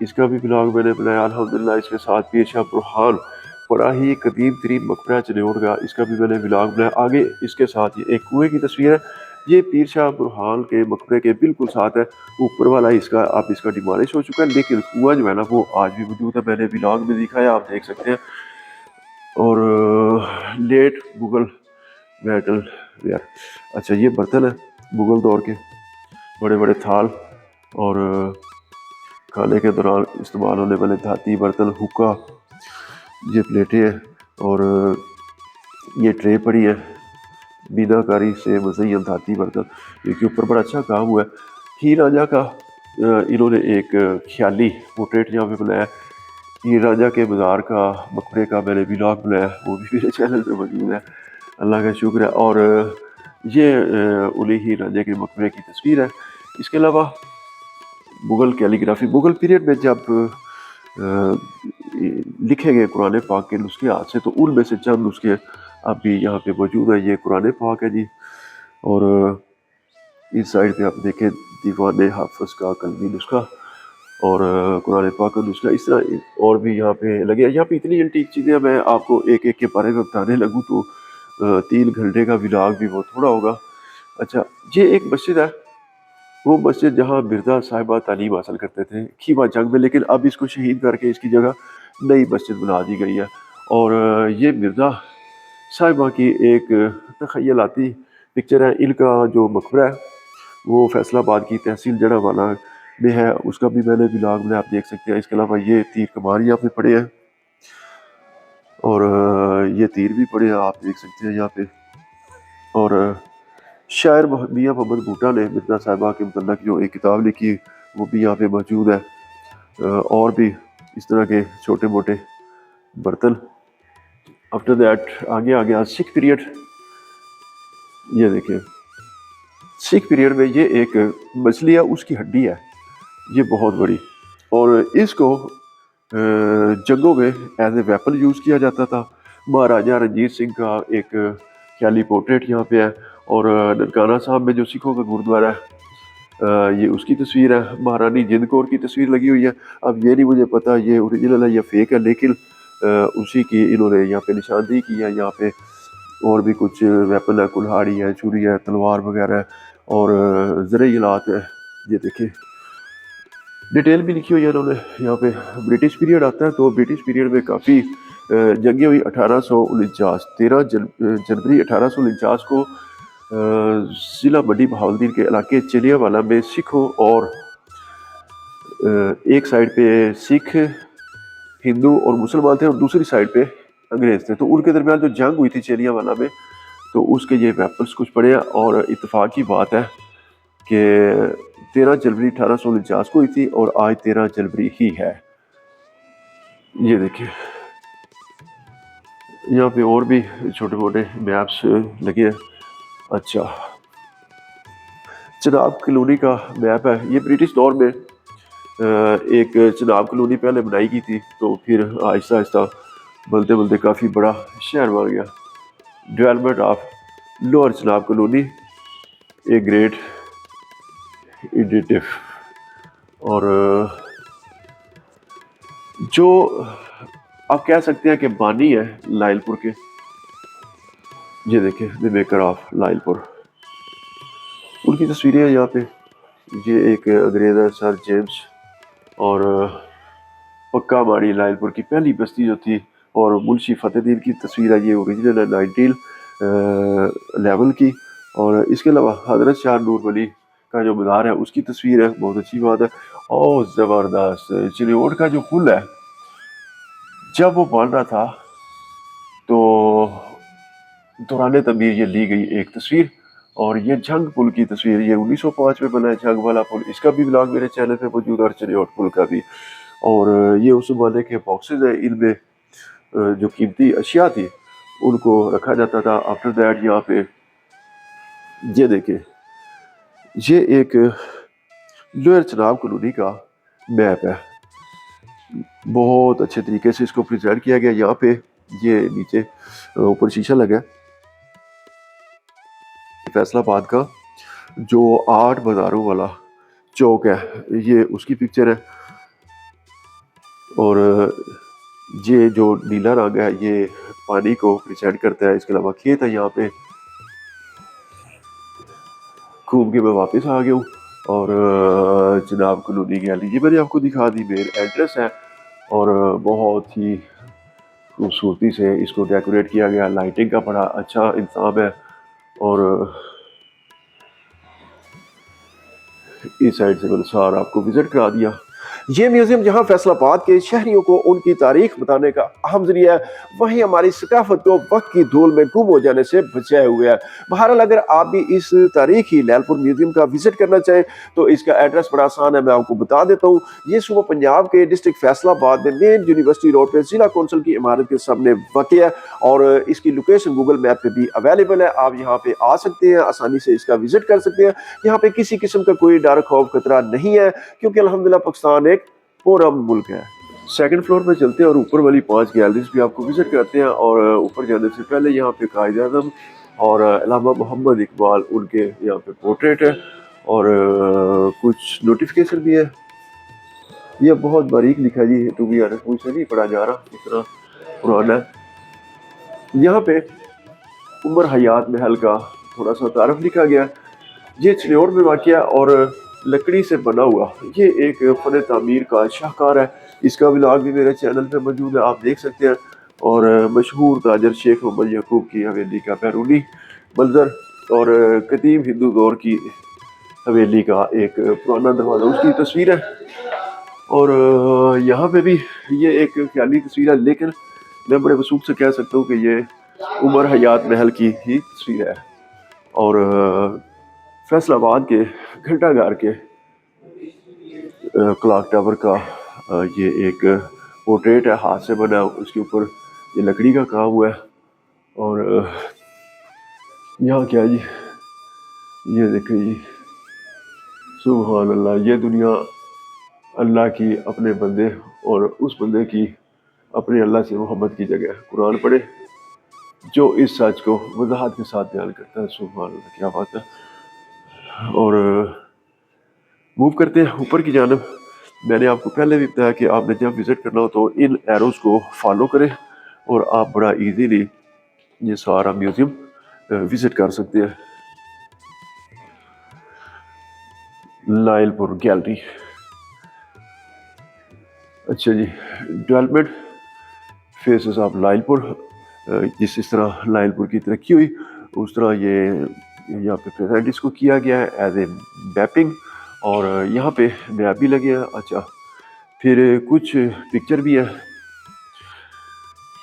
इसका भी ब्लॉग मैंने बनाया अल्हम्दुलिल्लाह। इसके साथ पीर शाह बुरहान, बड़ा ही कदीम तरीन मकबरा चन्योड़ का, इसका भी मैंने ब्लॉग बनाया। आगे इसके साथ ये एक कुएँ की तस्वीर है, ये पीर शाह बुरहान के मकबरे के बिल्कुल साथ है। ऊपर वाला इसका अब इसका डिमोलिश हो चुका है, लेकिन कुआँ जो है ना वो आज भी मौजूद है, मैंने ब्लॉग में दिखाया, आप देख सकते हैं। और लेट मुग़ल मेटल वेयर, अच्छा ये बर्तन है मुग़ल दौर के, बड़े बड़े थाल, और खाने के दौरान इस्तेमाल होने वाले धाती बर्तन, हुक्का, ये प्लेटें हैं और ये ट्रे पड़ी है मीनाकारी से मुज़य्यन धाती बर्तन, इसके ऊपर बड़ा अच्छा काम हुआ है। हीर रांझा का इन्होंने एक ख्याली पोर्ट्रेट यहाँ पे बनाया। हीर रांझा के मज़ार का, मकबरे का मैंने व्लॉग बनाया, वो भी मेरे चैनल पे मौजूद है, अल्लाह का शुक्र है। और ये उली हीर रांझा के मकबरे की तस्वीर है। इसके अलावा मुग़ल कैलीग्राफी, मुग़ल पीरियड में जब लिखे गए कुरान पाक के नुस्खे हाथ से, तो उनमें से चंद नुस्खे अभी यहाँ पे मौजूद है। ये कुरान पाक है जी, और इस साइड पे आप देखें दीवान हाफिज का कलमी नुस्खा और कुरान पाक का नुस्खा, इस तरह और भी यहाँ पे लगे। यहाँ पे इतनी एंटीक चीज़ें, मैं आपको एक एक के बारे में बताने लगूँ तो 3 घंटे का व्लॉग भी बहुत थोड़ा होगा। अच्छा, ये एक मस्जिद है, वो मस्जिद जहाँ मिर्ज़ा साहिबा तालीम हासिल करते थे खीवा जंग में, लेकिन अब इसको शहीद करके इसकी जगह नई मस्जिद बना दी गई है। और ये मिर्ज़ा साहिबा की एक तख़य्युलाती पिक्चर है। इनका जो मकबरा है वो फैसलाबाद की तहसील जड़ावाला में है, उसका भी मैंने व्लॉग में आप देख सकते हैं। इसके अलावा ये तीर कमान यहाँ पे पड़े हैं और ये तीर भी पड़े हैं, आप देख सकते हैं यहाँ पे। और शायर मियाँ मोहम्मद बूटा ने मिर्ज़ा साहिबा के मतलब जो एक किताब लिखी, वो भी यहाँ पे मौजूद है। और भी इस तरह के छोटे मोटे बर्तन। आफ्टर दैट आगे आ गया सिख पीरियड। ये देखिए, सिख पीरियड में ये एक मछली है, उसकी हड्डी है ये बहुत बड़ी, और इसको जंगों में एज ए वेपन यूज़ किया जाता था। महाराजा रणजीत सिंह का एक ख्याली पोर्ट्रेट यहाँ पे है। और ननकाना साहब में जो सिखों का गुरुद्वारा है, ये उसकी तस्वीर है। महारानी जिंद कौर की तस्वीर लगी हुई है। अब ये नहीं मुझे पता ये ओरिजिनल है या फेक है, लेकिन उसी की इन्होंने यहाँ पे निशानदेही की है। यहाँ पे और भी कुछ वेपन है, कुल्हाड़ी है, छुरी है, तलवार वगैरह है और ज़रई आलात है। ये देखिए डिटेल भी लिखी हुई है इन्होंने। यहाँ पे ब्रिटिश पीरियड आता है, तो ब्रिटिश पीरियड में काफ़ी जंगें हुई। 1849 13 जनवरी 1849 को ज़िला बड़ी बहावलदीन के इलाके चिलियावाला में सिखों और एक साइड पे सिख, हिंदू और मुसलमान थे और दूसरी साइड पे अंग्रेज़ थे। तो उनके दरमियान जो जंग हुई थी चिलियावाला में, तो उसके ये वेपन्स कुछ पड़े हैं। और इत्तेफाक की बात है कि 13 जनवरी 1849 को हुई थी और आज 13 जनवरी ही है। ये देखिए यहाँ पे और भी छोटे मोटे मैप्स लगे हैं। अच्छा, चिनाब कॉलोनी का मैप है। ये ब्रिटिश दौर में एक चिनाब कॉलोनी पहले बनाई गई थी, तो फिर आहिस्ता आहिस्ता बलते बलते काफ़ी बड़ा शहर बन गया। Development of lower Chenab colony a great initiative. और जो आप कह सकते हैं कि बानी है लाइलपुर के, ये देखें द मेकर ऑफ लाइलपुर, उनकी तस्वीरें हैं यहाँ पे। ये एक अंग्रेज़ है सर जेम्स, और पक्का माड़ी लाइलपुर की पहली बस्ती जो थी। और मुंशी फतेहदीन की तस्वीर है, ये ओरिजिनल है 1911 की। और इसके अलावा हज़रत शाह नूर वली का जो मज़ार है उसकी तस्वीर है, बहुत अच्छी बात है। और ज़बरदस्त चिलियोट का जो पुल है, जब वो बन रहा था तो दौरान तमीर ये ली गई एक तस्वीर। और ये जंग पुल की तस्वीर, ये 1905 में बना है जंग वाला पुल, इसका भी व्लॉग मेरे चैनल पे मौजूद है, और चिलियोट पुल का भी। और ये उस ज़माने के बॉक्सेस हैं, इनमें जो कीमती अशिया थी उनको रखा जाता था। आफ्टर दैट यहाँ पे ये देखें, ये एक लोअर चिनाब कॉलोनी का मैप है, बहुत अच्छे तरीके से इसको प्रेजेंट किया गया। यहाँ पे ये नीचे ऊपर शीशा लगा है। फैसलाबाद का जो 8 बाज़ारों वाला चौक है, ये उसकी पिक्चर है। और ये जो नीला रंग है ये पानी को प्रेजेंट करता है। इसके अलावा खेत है यहाँ पे। घूम के मैं वापस आ गया हूँ और चिनाब कॉलोनी गैलरी ये मैंने आपको दिखा दी, मेन एड्रेस है। और बहुत ही खूबसूरती से इसको डेकोरेट किया गया, लाइटिंग का बड़ा अच्छा इंतजाम है। और इस साइड से मैंने सारा आपको विज़िट करा दिया। ये म्यूजियम जहाँ फैसलाबाद के शहरियों को उनकी तारीख बताने का अहम जरिया है, वहीं हमारी सकाफत को वक्त की धूल में गुम हो जाने से बचाए हुए है। बहरहाल अगर आप भी इस तारीखी लैलपुर म्यूजियम का विजिट करना चाहें तो इसका एड्रेस बड़ा आसान है, मैं आपको बता देता हूँ। ये सुबह पंजाब के डिस्ट्रिक्ट फैसलाबाद में मेन यूनिवर्सिटी रोड पे जिला कौंसिल की इमारत के सामने वाक़ है और इसकी लोकेशन गूगल मैप पे भी अवेलेबल है। आप यहाँ पे आ सकते हैं, आसानी से इसका विजिट कर सकते हैं। यहाँ पे किसी किस्म का कोई डर खौफ खतरा नहीं है क्योंकि अल्हम्दुलिल्लाह पाकिस्तान एक पूरअमन मुल्क है। सेकंड फ्लोर पे चलते हैं और ऊपर वाली 5 गैलरीज भी आपको विजिट करते हैं और ऊपर जाने से पहले यहाँ पे कायद-ए-आज़म और अल्लामा मोहम्मद इकबाल उनके यहाँ पे पोर्ट्रेट है और कुछ नोटिफिकेशन भी है। ये बहुत बारीक लिखा जी, टू बी ऑनेस्ट मुझसे नहीं पढ़ा जा रहा, इतना पुराना है। यहाँ पे उमर हयात महल का थोड़ा सा तारफ लिखा गया। ये चिन्नौर में वाक़या और लकड़ी से बना हुआ ये एक फन तामीर का शाहकार है। इसका व्लॉग भी मेरे चैनल पे मौजूद है, आप देख सकते हैं। और मशहूर ताजर शेख मोहम्मद यकूब की हवेली का बैरूनी मंजर और कदीम हिंदू दौर की हवेली का एक पुराना दरवाज़ा, उसकी तस्वीर है। और यहाँ पे भी ये एक ख्याली तस्वीर है, लेकिन मैं बड़े वसूख से कह सकता हूँ कि ये उमर हयात महल की ही तस्वीर है। और फैसलाबाद के घंटाघर के क्लॉक टावर का ये एक पोर्ट्रेट है, हाथ से बना, उसके ऊपर ये लकड़ी का काम हुआ है। और यहाँ क्या जी, ये देखें जी, सुभान अल्लाह, ये दुनिया अल्लाह की अपने बंदे और उस बंदे की अपने अल्लाह से मोहब्बत की जगह। कुरान पढ़े जो इस सच को वजाहत के साथ बयान करता है। सुभान अल्लाह, क्या बात है। और मूव करते हैं ऊपर की जानब। मैंने आपको पहले भी बताया कि आपने जब विज़िट करना हो तो इन एरोज़ को फॉलो करें और आप बड़ा इजीली ये सारा म्यूज़ियम विज़िट कर सकते हैं। लायलपुर गैलरी, अच्छा जी, डेवलपमेंट फेसेस ऑफ लायलपुर। जिस तरह लायलपुर की तरक्की हुई उस तरह ये यहाँ पे प्रेजेंट इसको किया गया है एज ए मैपिंग और यहाँ पे मैप भी लगे हैं। अच्छा, फिर कुछ पिक्चर भी है।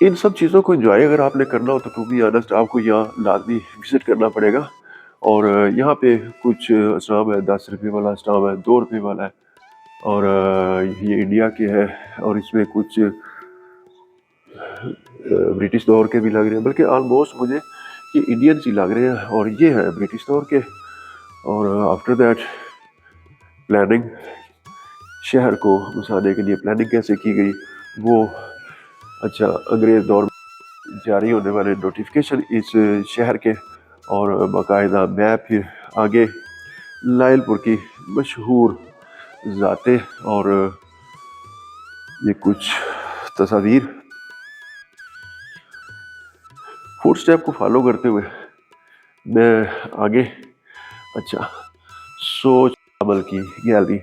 इन सब चीज़ों को एंजॉय अगर आपने करना हो तो टू बी ऑनेस्ट आपको यहाँ लाजमी विज़िट करना पड़ेगा। और यहाँ पे कुछ स्टाम्प है, 10 रुपये वाला स्टाम्प है, 2 रुपये वाला है और ये इंडिया के है और इसमें कुछ ब्रिटिश दौर के भी लग रहे हैं, बल्कि ऑलमोस्ट मुझे ये इंडियन ही लग रहे हैं और ये है ब्रिटिश दौर के। और आफ्टर दैट प्लानिंग, शहर को बसाने के लिए प्लानिंग कैसे की गई वो। अच्छा, अंग्रेज़ दौर में जारी होने वाले नोटिफिकेशन इस शहर के और बाकायदा मैप। फिर आगे लायलपुर की मशहूर ज़ातें और ये कुछ तस्वीर। फुट स्टेप को फॉलो करते हुए मैं आगे। अच्छा, सोच अमल की गैलरी,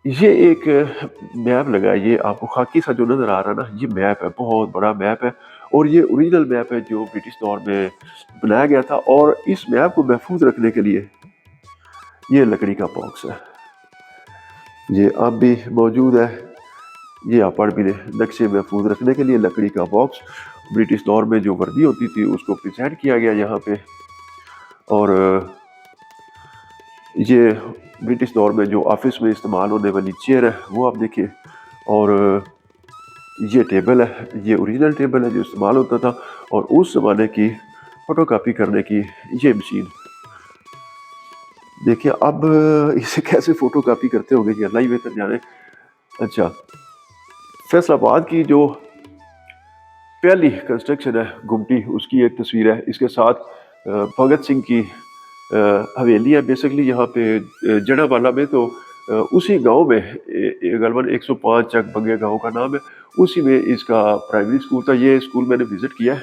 ये एक मैप लगा है, ये आपको खाकी सा जो नज़र आ रहा है ना, ये मैप है, बहुत बड़ा मैप है और ये ओरिजिनल मैप है जो ब्रिटिश दौर में बनाया गया था। और इस मैप को महफूज रखने के लिए ये लकड़ी का बॉक्स है, ये अब भी मौजूद है। ये आप पढ़ भी लें, नक्शे महफूज रखने के लिए लकड़ी का बॉक्स। ब्रिटिश दौर में जो वर्दी होती थी उसको प्रेजेंट किया गया यहाँ पे। और ये ब्रिटिश दौर में जो ऑफिस में इस्तेमाल होने वाली चेयर है वो आप देखिए। और ये टेबल है, ये ओरिजिनल टेबल है जो इस्तेमाल होता था और उस ज़माने की फ़ोटोकॉपी करने की ये मशीन देखिए। अब इसे कैसे फ़ोटोकॉपी करते होंगे कि अल्लाह ही बेहतर जाने। अच्छा, फैसलाबाद की जो पहली कंस्ट्रक्शन है गुमटी, उसकी एक तस्वीर है। इसके साथ भगत सिंह की हवेली है बेसिकली यहाँ पे जड़ावाला में। तो उसी गांव में गलबन 105 चक बंगे गांव का नाम है, उसी में इसका प्राइमरी स्कूल था। ये स्कूल मैंने विज़िट किया है,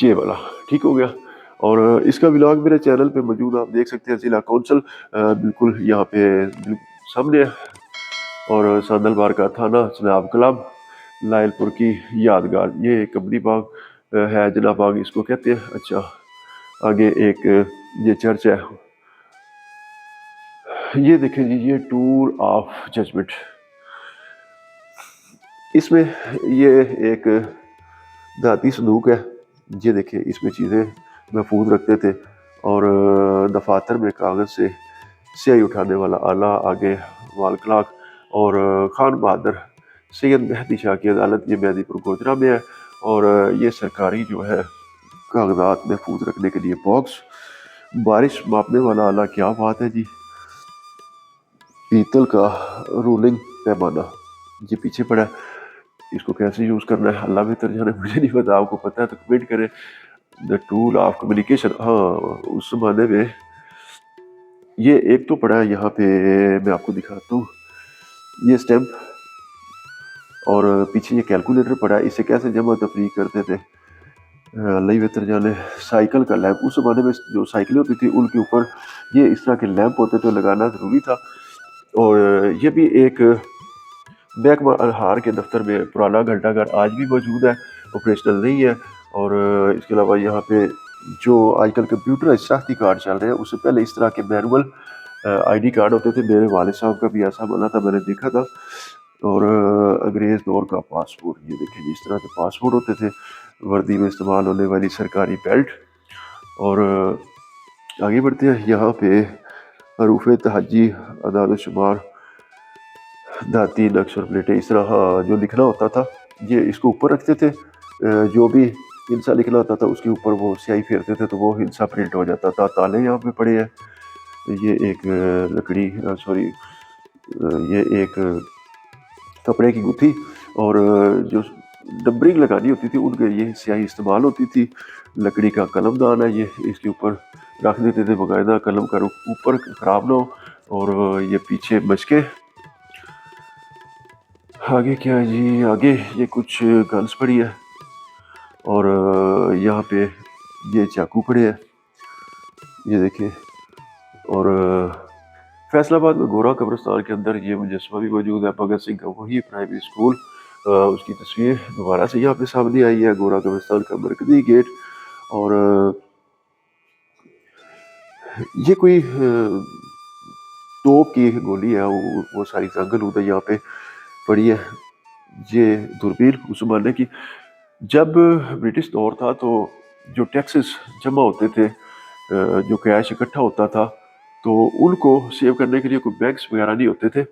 ये वाला, ठीक हो गया। और इसका व्लॉग मेरे चैनल पे मौजूद, आप देख सकते हैं। ज़िला कौंसल बिल्कुल यहाँ पे सामने है और सांदलबार का थाना, जनाब क्लब, लायलपुर की यादगार, ये कबड़ी बाग है, जनाब बाग इसको कहते हैं। अच्छा, आगे एक ये चर्च है, ये देखें जी, ये टूल ऑफ जजमेंट, इसमें ये एक धाती संदूक है। ये देखिए, इसमें चीज़ें महफूज रखते थे। और दफातर में कागज़ से स्याही उठाने वाला आला, आगे वाल क्लाक। और खान बहादुर सैयद मेहदी शाह की अदालत ये मेहदीपुर गोजरा में है। और ये सरकारी जो है कागजात महफूज रखने के लिए बॉक्स। बारिश मापने वाला आला, क्या बात है जी। पीतल का रूलिंग पैमाना ये पीछे पड़ा है, इसको कैसे यूज़ करना है अल्लाह बेहतर जाने, मुझे नहीं पता। आपको पता है तो कमेंट करें। द टूल ऑफ कम्युनिकेशन, हाँ उस जमाने में ये एक तो पड़ा है यहाँ पे, मैं आपको दिखाता हूँ। ये स्टैम्प और पीछे ये कैलकुलेटर पड़ा है, इसे कैसे जमा तफरीक करते थे अल्लाह ही बेहतर जाने। साइकिल का लैंप, उस जमाने में जो साइकिलें होती थी उनके ऊपर ये इस तरह के लैंप होते थे, लगाना ज़रूरी था। और ये भी एक बैक हार के दफ्तर में पुराना घंटाघर आज भी मौजूद है, ऑपरेशनल नहीं है। और इसके अलावा यहाँ पे जो आजकल कंप्यूटर शनाख्ती कार्ड चल रहे हैं, उससे पहले इस तरह के मैनुअल आईडी कार्ड होते थे। मेरे वालिद साहब का भी ऐसा बना था, मैंने देखा था। और अंग्रेज़ दौर का पासपोर्ट, ये देखें जिस तरह के पासपोर्ट होते थे, वर्दी में इस्तेमाल होने वाली सरकारी बेल्ट। और आगे बढ़ते हैं, यहाँ पे हरूफ तहज्जी, अदाद शुमार, धाती, नक्श और प्लेटें, इस तरह जो लिखना होता था ये इसको ऊपर रखते थे। जो भी हिंसा लिखना होता था उसके ऊपर वो स्याही फेरते थे तो वो हिंसा प्रिंट हो जाता था। ताले यहाँ पे पड़े हैं। ये एक लकड़ी, सॉरी, ये एक कपड़े की गुत्थी। और जो डबरिंग लगानी होती थी उनके ये स्याही इस्तेमाल होती थी। लकड़ी का कलमदान है, ये इसके ऊपर रख देते थे बाकायदा, कलम का ऊपर खराब ना हो। और ये पीछे मशके। आगे क्या है जी, आगे ये कुछ गन्स पड़ी है। और यहाँ पे ये चाकू पड़े हैं, ये देखिए। और फैसलाबाद में गोरा कब्रिस्तान के अंदर ये मुजस्मा भी मौजूद है, भगत सिंह का वही प्राइमरी स्कूल। उसकी तस्वीर दोबारा से यहाँ पे सामने आई है, गोरा कब्रिस्तान का मरकजी गेट। और ये कोई तोप की गोली है, वो सारी जंगल यहाँ पे पड़ी है। ये दूरबीन उस जमाने की, जब ब्रिटिश दौर था तो जो टैक्सेस जमा होते थे, जो कैश इकट्ठा होता था, तो उनको सेव करने के लिए कोई बैंक्स वगैरह नहीं होते थे।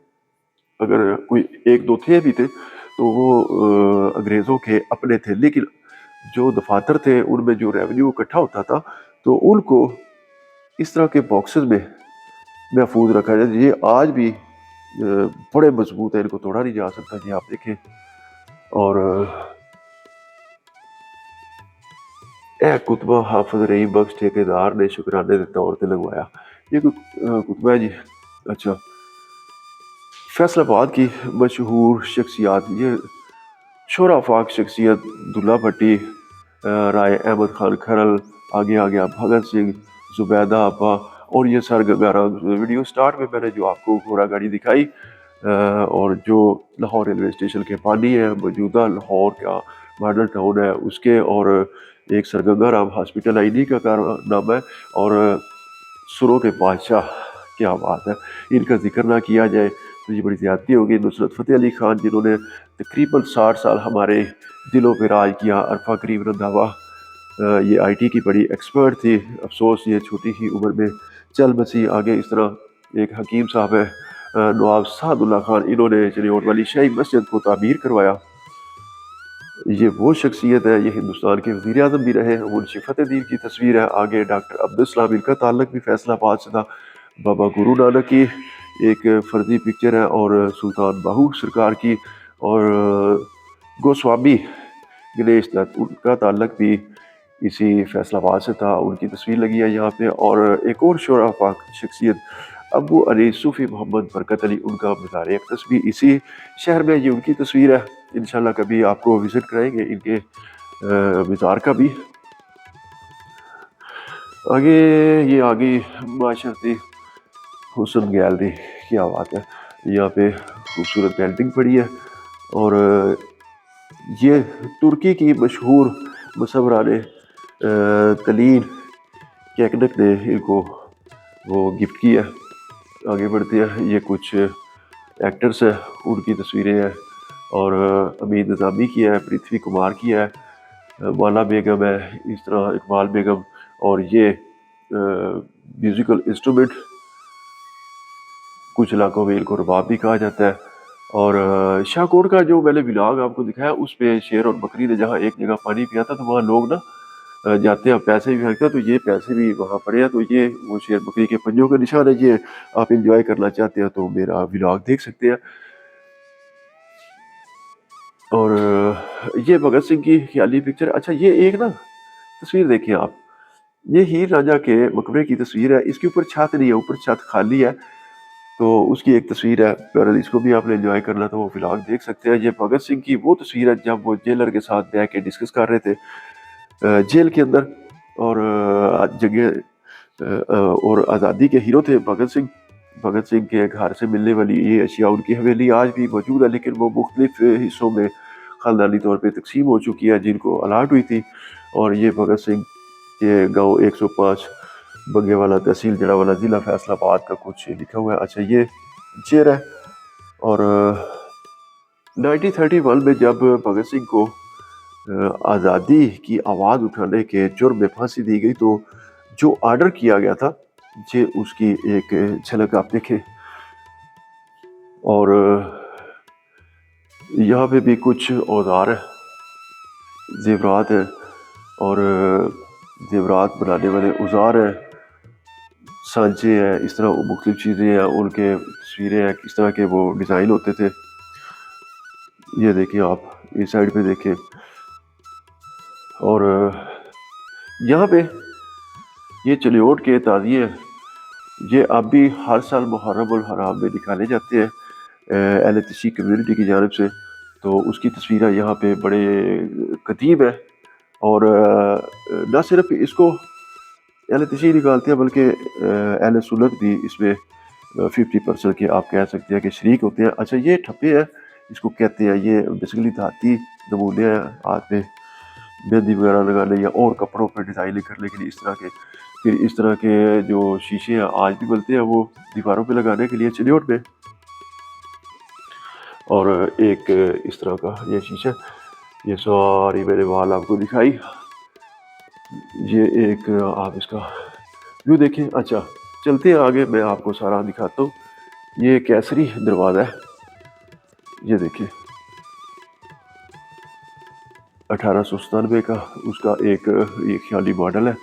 अगर कोई एक दो थे भी थे तो वो अंग्रेज़ों के अपने थे। लेकिन जो दफातर थे उनमें जो रेवेन्यू इकट्ठा होता था तो उनको इस तरह के बॉक्सेस में महफूज रखा जाए। ये आज भी बड़े मजबूत है, इनको तोड़ा नहीं जा सकता जी, आप देखें। और ए कुतबा हाफिज रहीम बख्श ठेकेदार ने शुक्राने के तौर पर लगवाया, ये कुतबा है जी। अच्छा, फैसलाबाद की मशहूर शख्सियात, ये शोराफाक शख्सियत दुल्ला भट्टी, राय अहमद खान खरल, आगे आ गया भगत सिंह, जुबैदा अब्बा। और ये सर गंगारा। वीडियो स्टार्ट में मैंने जो आपको घोड़ा गाड़ी दिखाई, और जो लाहौर रेलवे स्टेशन के पानी है, मौजूदा लाहौर का मॉडल टाउन है उसके, और एक सर गंगाराम हॉस्पिटल है, इन्हीं का कारनामा है। और सुरों के बादशाह, क्या बात है, इनका जिक्र ना किया जाए तो ये बड़ी ज़्यादती होगी। नुसरत फ़तेह अली ख़ान, जिन्होंने तकरीबन 60 साल हमारे दिलों पे राज किया। अरफा करीम रंधावा, ये आईटी की बड़ी एक्सपर्ट थी, अफसोस ये छोटी ही उम्र में चल बसी। आगे इस तरह एक हकीम साहब है, नवाब सादुल्ला खान, इन्होंने चिन्योट वाली शाही मस्जिद को तामीर करवाया। ये वो शख्सियत है, ये हिंदुस्तान के वज़ीर आज़म भी रहे। मुंशी फ़तेहदीन की तस्वीर है। आगे डॉक्टर अब्दुल सलाम, इनका ताल्लुक भी फैसलाबाद से था। बाबा गुरु नानक की एक फर्जी पिक्चर है, और सुल्तान बाहू सरकार की। और गोस्वामी गणेश दत्त, उनका ताल्लुक भी इसी फैसलाबाद से था, उनकी तस्वीर लगी है यहाँ पे। और एक और शोराफाक शख्सियत अबू अली सूफ़ी मोहम्मद बरकत अली, उनका मज़ार अक़दस भी इसी शहर में, ये उनकी तस्वीर है। इंशाल्लाह कभी आपको विज़िट कराएंगे इनके मज़ार का भी। आगे ये आगे माशरती हुस्न गैलरी, क्या बात है, यहाँ पे खूबसूरत पेंटिंग पड़ी है। और ये तुर्की की मशहूर मुसव्वराने तलीन कैकनक ने इनको वो गिफ्ट किया। आगे बढ़ते हैं, ये कुछ एक्टर्स हैं, उनकी तस्वीरें हैं। और अमीन निज़ामी की है, पृथ्वी कुमार की है, माला बेगम है, इस तरह इकबाल बेगम। और ये म्यूज़िकल इंस्ट्रूमेंट, कुछ इलाकों में इनको रबाब भी कहा जाता है। और शाहकोट का जो मैंने व्लॉग आपको दिखाया, उस पे शेर और बकरी ने जहाँ एक जगह पानी पिया था, तो वहाँ लोग ना जाते हैं, पैसे भी फेंकते हैं, तो ये पैसे भी वहाँ पड़े हैं। तो ये वो शेर बकरी के पंजों का निशान है। ये आप इंजॉय करना चाहते हैं तो मेरा व्लॉग देख सकते हैं। और ये भगत सिंह की ख्याली पिक्चर। अच्छा, ये एक ना तस्वीर देखिए आप, ये हीर रांझा के मकबरे की तस्वीर है। इसके ऊपर छत नहीं है, ऊपर छत खाली है, तो उसकी एक तस्वीर है। अगर इसको भी आपने एंजॉय करना तो वो व्लॉग देख सकते हैं। ये भगत सिंह की वो तस्वीर है जब वो जेलर के साथ बैठ के डिस्कस कर रहे थे जेल के अंदर। और जगह और आज़ादी के हीरो थे भगत सिंह। भगत सिंह के घर से मिलने वाली ये अशिया, उनकी हवेली आज भी मौजूद है, लेकिन वो मुख्तलिफ हिस्सों में ख़ानदानी तौर पे तकसीम हो चुकी है, जिनको अलाट हुई थी। और ये भगत सिंह के गाँव 105 बग्गेवाला, तहसील जड़ावाला, ज़िला फैसलाबाद का कुछ लिखा हुआ है। अच्छा, ये चेयर है। और 1931 में जब भगत सिंह को आज़ादी की आवाज़ उठाने के जुर्म में फांसी दी गई, तो जो आर्डर किया गया था, ये उसकी एक झलक आप देखें। और यहाँ पे भी कुछ औजार है, जेवरात है, और जेवरात बनाने वाले औजार हैं, सांचे हैं, इस तरह मुख्तलिफ चीज़ें हैं, उनके तस्वीरें हैं, किस तरह के वो डिज़ाइन होते थे। ये देखिए आप, इस साइड पे देखें। और यहाँ पे ये चलियोट के ताज़िए, ये अब भी हर साल मुहर्रम उल हराम में निकाले जाते हैं अहले तशी कम्युनिटी की जानिब से। तो उसकी तस्वीरें यहाँ पे बड़े कदीम है। और न सिर्फ इसको अहले तशी निकालते हैं, बल्कि अहले सुन्नत भी इसमें 50% के आप कह सकते हैं कि शरीक होते हैं। अच्छा, ये ठप्पे हैं, इसको कहते हैं, ये बेसिकली धाती नमूने हैं, हाथ में मेहंदी वगैरह लगाने या और कपड़ों पर डिज़ाइनिंग करने के लिए इस तरह के। फिर इस तरह के जो शीशे हैं आज भी बनते हैं, वो दीवारों पे लगाने के लिए चिलियोट में। और एक इस तरह का ये शीशा, ये सारी मैंने वाल आपको दिखाई। ये एक आप इसका व्यू देखें। अच्छा, चलते हैं आगे, मैं आपको सारा दिखाता हूँ। ये केसरी दरवाज़ा है, ये देखिए 1897 का उसका एक ये ख्याली मॉडल है।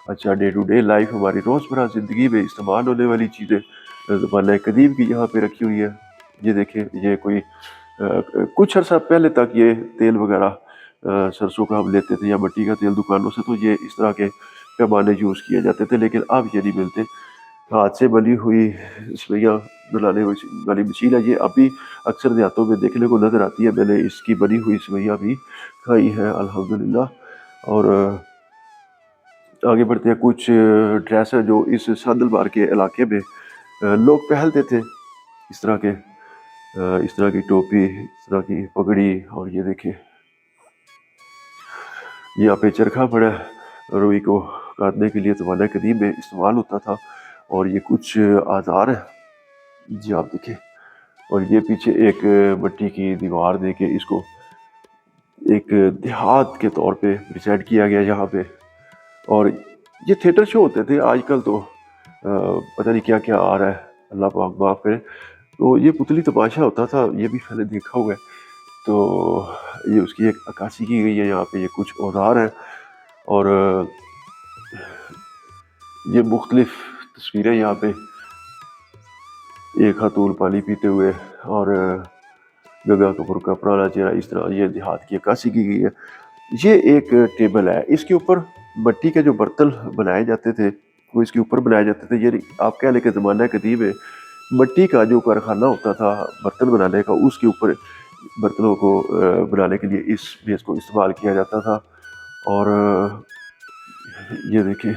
अच्छा, डे टू डे लाइफ, हमारी रोज़मर्रा ज़िंदगी में इस्तेमाल होने वाली चीज़ें ज़माने कदीम की यहाँ पे रखी हुई है। ये देखें, ये कोई कुछ अर्सा पहले तक ये तेल वगैरह सरसों का हम लेते थे या मिट्टी का तेल दुकानों से, तो ये इस तरह के पैमाने यूज़ किए जाते थे, लेकिन अब ये नहीं मिलते। हाथ से बनी हुई सुइयाँ बनाने वाली मशीन है, ये अभी अक्सर देहातों में देखने को नज़र आती है। मैंने इसकी बनी हुई सुइयाँ भी खाई हैं अल्हम्दुलिल्लाह। और आगे बढ़ते हैं। कुछ ड्रेस है जो इस सादलबार के इलाके में लोग पहनते थे, इस तरह के इस तरह की टोपी, इस तरह की पगड़ी। और ये देखिए, यहाँ पे चरखा पड़ा है, रुई को काटने के लिए ज़माने कदीम में इस्तेमाल होता था। और ये कुछ आज़ार है, जी आप देखिए। और ये पीछे एक मिट्टी की दीवार दे के इसको एक देहात के तौर पे प्रेजेंट किया गया यहाँ पे। और ये थिएटर शो होते थे, आजकल तो पता नहीं क्या क्या आ रहा है, अल्लाह पाक माफ़ करे। तो ये पुतली तमाशा होता था, ये भी मैंने देखा हुआ है। तो ये उसकी एक अक्कासी की गई है यहाँ पे। ये कुछ औजार हैं। और ये मुख्तलिफ तस्वीरें यहाँ पे, एक खातून पानी पीते हुए, और गगा कपूर का पुराना चेहरा, इस तरह ये देहात की अक्कासी की गई है। ये एक टेबल है, इसके ऊपर मिट्टी के जो बर्तन बनाए जाते थे वो इसके ऊपर बनाए जाते थे। ये आप कह लें कि ज़माना कदीम में मिट्टी का जो कारखाना होता था बर्तन बनाने का, उसके ऊपर बर्तनों को बनाने के लिए इस बेस को इस्तेमाल किया जाता था। और ये देखिए,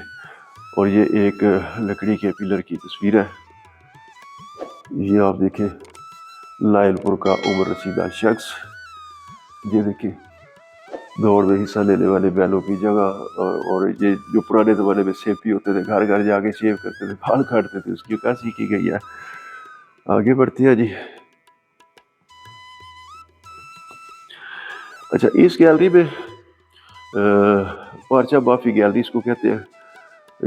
और ये एक लकड़ी के पिलर की तस्वीर है। ये आप देखें, लायलपुर का उम्र रसीदा शख्स, ये देखिए। दौड़ में हिस्सा लेने वाले बैलों की जगह। और ये जो पुराने ज़माने में सेफ्टी होते थे, घर घर जाके शेव करते थे, बाल काटते थे, उसकी अक्कासी की गई है। आगे बढ़ते हैं जी। अच्छा, इस गैलरी में पारचा बाफी गैलरी इसको कहते हैं।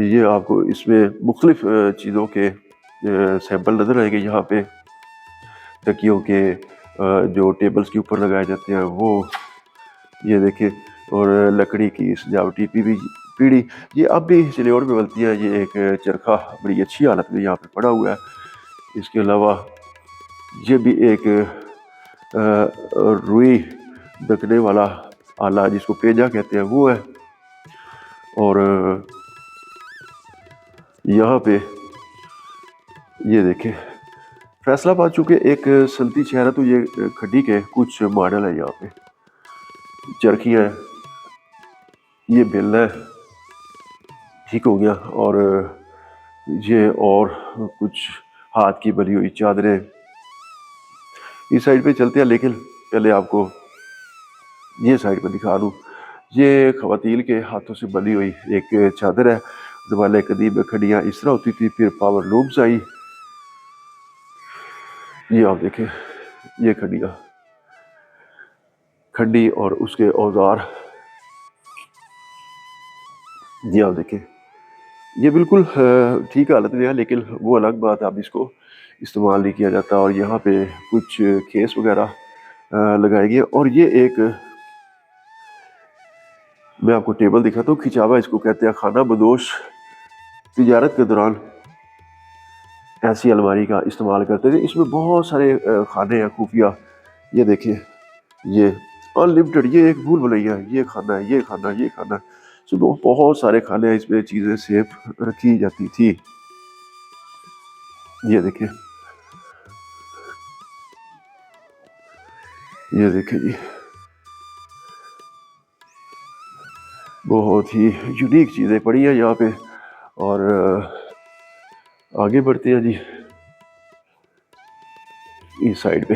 ये आपको इसमें मुख्तलिफ चीज़ों के सैंपल नज़र आएंगे। यहाँ पे तकियों के जो टेबल्स के ऊपर लगाए जाते हैं वो, ये देखिए। और लकड़ी की सजावटी पीढ़ी ये अब भी सिल्योर में बनती है। ये एक चरखा बड़ी अच्छी हालत में यहाँ पे पड़ा हुआ है। इसके अलावा ये भी एक रुई दकने वाला आला जिसको पेजा कहते हैं वो है। और यहाँ पे ये देखें, फैसलाबाद चूँकि एक सल्ती शहर है तो ये खड्डी के कुछ मॉडल है। यहाँ पे चरखियाँ, ये बिल है, ठीक हो गया। और ये और कुछ हाथ की बनी हुई चादरें। इस साइड पे चलते हैं, लेकिन पहले आपको ये साइड पे दिखा दूँ। ये ख़वातीन के हाथों से बनी हुई एक चादर है। ज़माने कदीम में खड्डियाँ इस तरह होती थी, फिर पावर लूम्स आई। ये आप देखें, ये खड्डी और उसके औजार, ये आप देखें। ये बिल्कुल ठीक हालत में है, लेकिन वो अलग बात है, अब इसको इस्तेमाल नहीं किया जाता। और यहाँ पे कुछ केस वगैरह लगाए गए। और ये एक मैं आपको टेबल दिखाता हूँ, खिंचावा इसको कहते हैं। खाना बदोश तिजारत के दौरान ऐसी अलमारी का इस्तेमाल करते थे। इसमें बहुत सारे खाने हैं खुफिया। ये देखिए, ये अनलिमिटेड, ये एक भूल भुलैया है, ये खाना है, ये खाना, ये खाना। तो बहुत सारे खाने हैं, इसमें चीज़ें सेफ रखी जाती थी। ये देखिए, ये देखिए जी, बहुत ही यूनिक चीज़ें पड़ी हैं यहाँ पे। और आगे बढ़ते हैं जी इस साइड पे।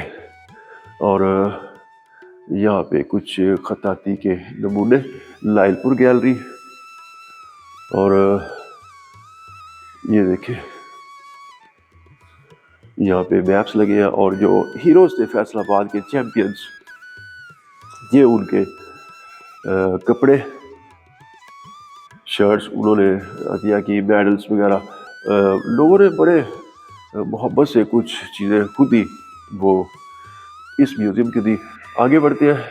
और यहाँ पे कुछ खताती के नमूने, लाइलपुर गैलरी। और ये देखिए, यहाँ पे मैप्स लगे हैं। और जो हीरोज़ थे फैसलाबाद के, चैम्पियंस, ये उनके कपड़े, शर्ट्स उन्होंने दिया की, मेडल्स वगैरह। लोगों ने बड़े मोहब्बत से कुछ चीज़ें खुद ही वो इस म्यूज़ियम की दी। आगे बढ़ते हैं,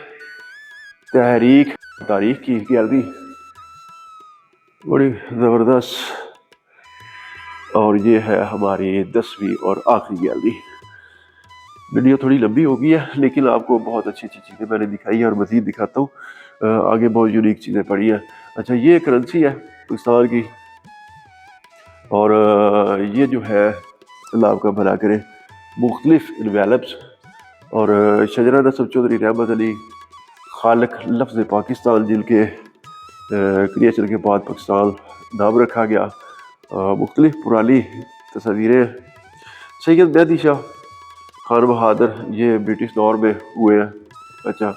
तारीख की गैलरी, बड़ी ज़बरदस्त। और ये है हमारी 10वीं और आखिरी गैलरी। वीडियो थोड़ी लंबी हो गई है, लेकिन आपको बहुत अच्छी अच्छी चीज़ें मैंने दिखाई है और मज़ीद दिखाता हूँ। आगे बहुत यूनिक चीज़ें पड़ी हैं। अच्छा, ये करेंसी है पाकिस्तान की। और ये जो है, अल्लाह आपका भला करे, मुख्तलिफ इन्वेलप्स। और शजरा नसब चौधरी रहमत अली खालिक लफ्ज़ पाकिस्तान, जिनके क्रिएशन के बाद पाकिस्तान नाम रखा गया। मुख्तलिफ पुरानी तस्वीरें, सैयद मेहदी शाह, खान बहादुर, ये ब्रिटिश दौर में हुए हैं। अच्छा,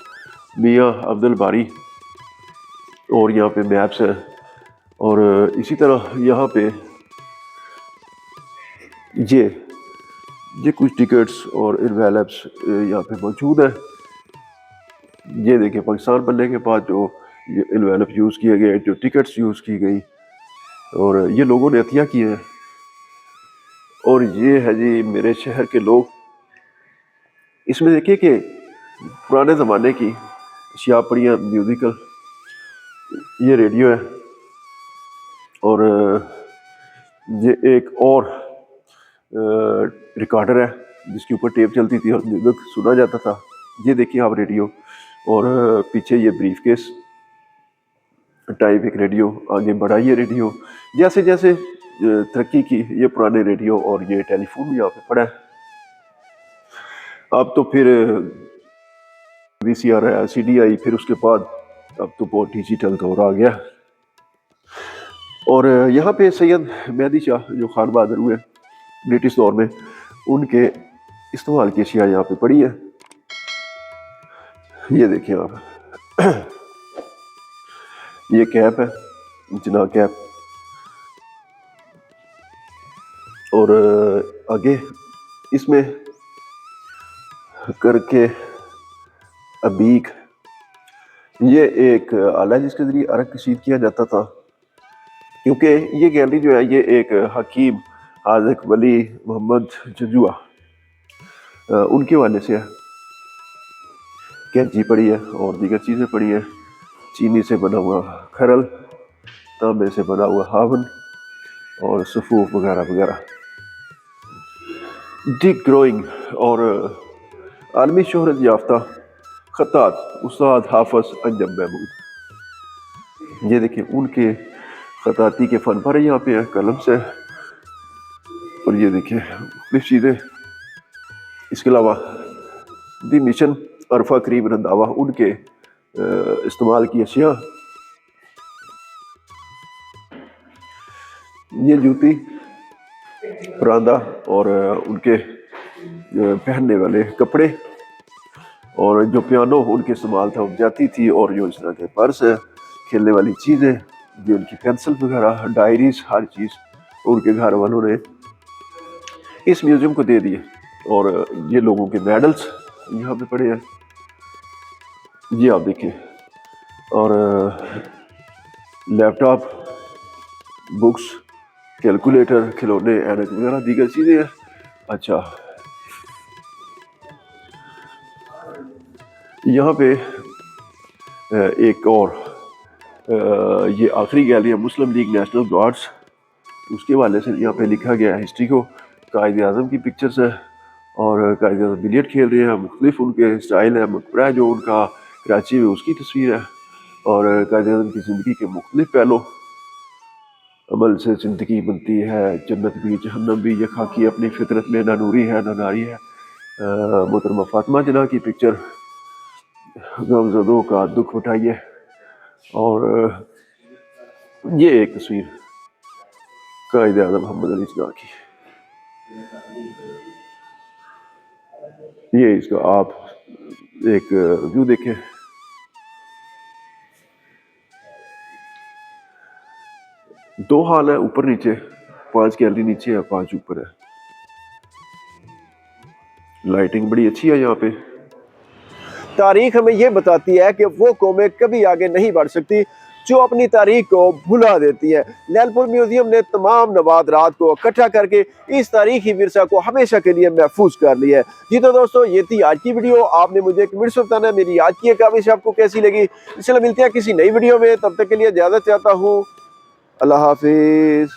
मियाँ अब्दुल बारी, और यहाँ पे मैप्स हैं। और इसी तरह यहाँ पे ये कुछ टिकट्स और इन्वेलप्स यहाँ पे मौजूद है। ये देखिए, पाकिस्तान बनने के बाद जो ये इन्वेलप यूज़ किए गए, जो टिकट्स यूज़ की गई, और ये लोगों ने अतिया किए हैं। और ये है जी मेरे शहर के लोग। इसमें देखिए कि पुराने ज़माने की अशिया पड़ी हैं, म्यूज़िकल, ये रेडियो है। और ये एक और रिकॉर्डर है जिसके ऊपर टेप चलती थी और म्यूज़िक सुना जाता था। ये देखिए आप रेडियो। और पीछे ये ब्रीफ केस टाइप एक रेडियो, आगे बढ़ा ये रेडियो। जैसे जैसे तरक्की की, ये पुराने रेडियो और ये टेलीफोन भी यहाँ पे पड़ा है। अब तो फिर VCR आया, CD आई, फिर उसके बाद अब तो बहुत डिजिटल दौर आ गया। और यहाँ पे सैयद मेहदी शाह जो खान बहादुर हुए ब्रिटिश दौर में, उनके इस्तेमाल की अशिया यहाँ पे पड़ी है। ये देखिए आप। ये कैप है, जिना कैप। और आगे इसमें करके अबीक, ये एक आला है जिसके ज़रिए अरक कशीद किया जाता था, क्योंकि ये गैलरी जो है ये एक हकीम हाज़िक वली मोहम्मद जजुआ उनके वाले से है। कैंची पड़ी है और दीगर चीज़ें पड़ी हैं। चीनी से बना हुआ खरल, तांबे से बना हुआ हावन और सफूफ वगैरह वगैरह। डिक ग्रोइंग और आलमी शोहरत याफ्ता खत्तात उस्ताद हाफिज अंजम महमूद। ये देखिए उनके खताती के फन पर यहाँ पे है कलम से। और ये देखिए मुख्तलिफ चीज़ें। इसके अलावा दी मिशन अरफा करीम रंधावा उनके इस्तेमाल की अशिया। ये जूती परांदा और उनके पहनने वाले कपड़े, और जो पियानो उनके इस्तेमाल था जाती थी, और जो इस तरह के पर्स है, खेलने वाली चीज़ें, जो उनकी पेंसिल वगैरह, डायरीज, हर चीज़ उनके घर वालों ने इस म्यूज़ियम को दे दिए। और ये लोगों के मेडल्स यहाँ पे पड़े हैं, ये आप देखिए। और लैपटॉप, बुक्स, कैलकुलेटर, खिलौने, ऐनक वगैरह दीगर चीज़ें हैं। अच्छा, यहाँ पे एक और ये आखिरी गैलरी है मुस्लिम लीग नेशनल गार्ड्स, उसके वाले से यहाँ पे लिखा गया है हिस्ट्री को। कायद आज़म की पिक्चर्स है, और कायद आज़म बिलियर्ड खेल रहे हैं, मुख्तलिफ उनके स्टाइल है। मकबरा जो उनका कराची में, उसकी तस्वीर है। और कायद आज़म की ज़िंदगी के मुख्तलिफ पहलू, अमल से ज़िंदगी बनती है, जन्नत भी जहन्नम भी, ये खाकी अपनी फितरत में ना नूरी है ना नारी है। मोहतरमा फातिमा जिन्ना की पिक्चर, गमज़दों का दुख उठाइए। और ये एक तस्वीर कायद आज़म मोहम्मद अली जिन्ना की। ये इसका आप एक व्यू देखें। दो हाल है, ऊपर नीचे, 5 गैलरी नीचे है, 5 ऊपर है। लाइटिंग बड़ी अच्छी है यहाँ पे। तारीख हमें ये बताती है कि वो कौमें कभी आगे नहीं बढ़ सकती जो अपनी तारीख को भुला देती है। लैलपुर म्यूजियम ने तमाम नवादरात को इकट्ठा करके इस तारीखी विरसा को हमेशा के लिए महफूज कर लिया है। जी तो दोस्तों, ये थी आज की वीडियो। आपने मुझे कमेंट से बताना मेरी आज की काविश आपको कैसी लगी। इसलिए मिलते हैं किसी नई वीडियो में, तब तक के लिए इजाजत चाहता हूँ। अल्लाह हाफिज।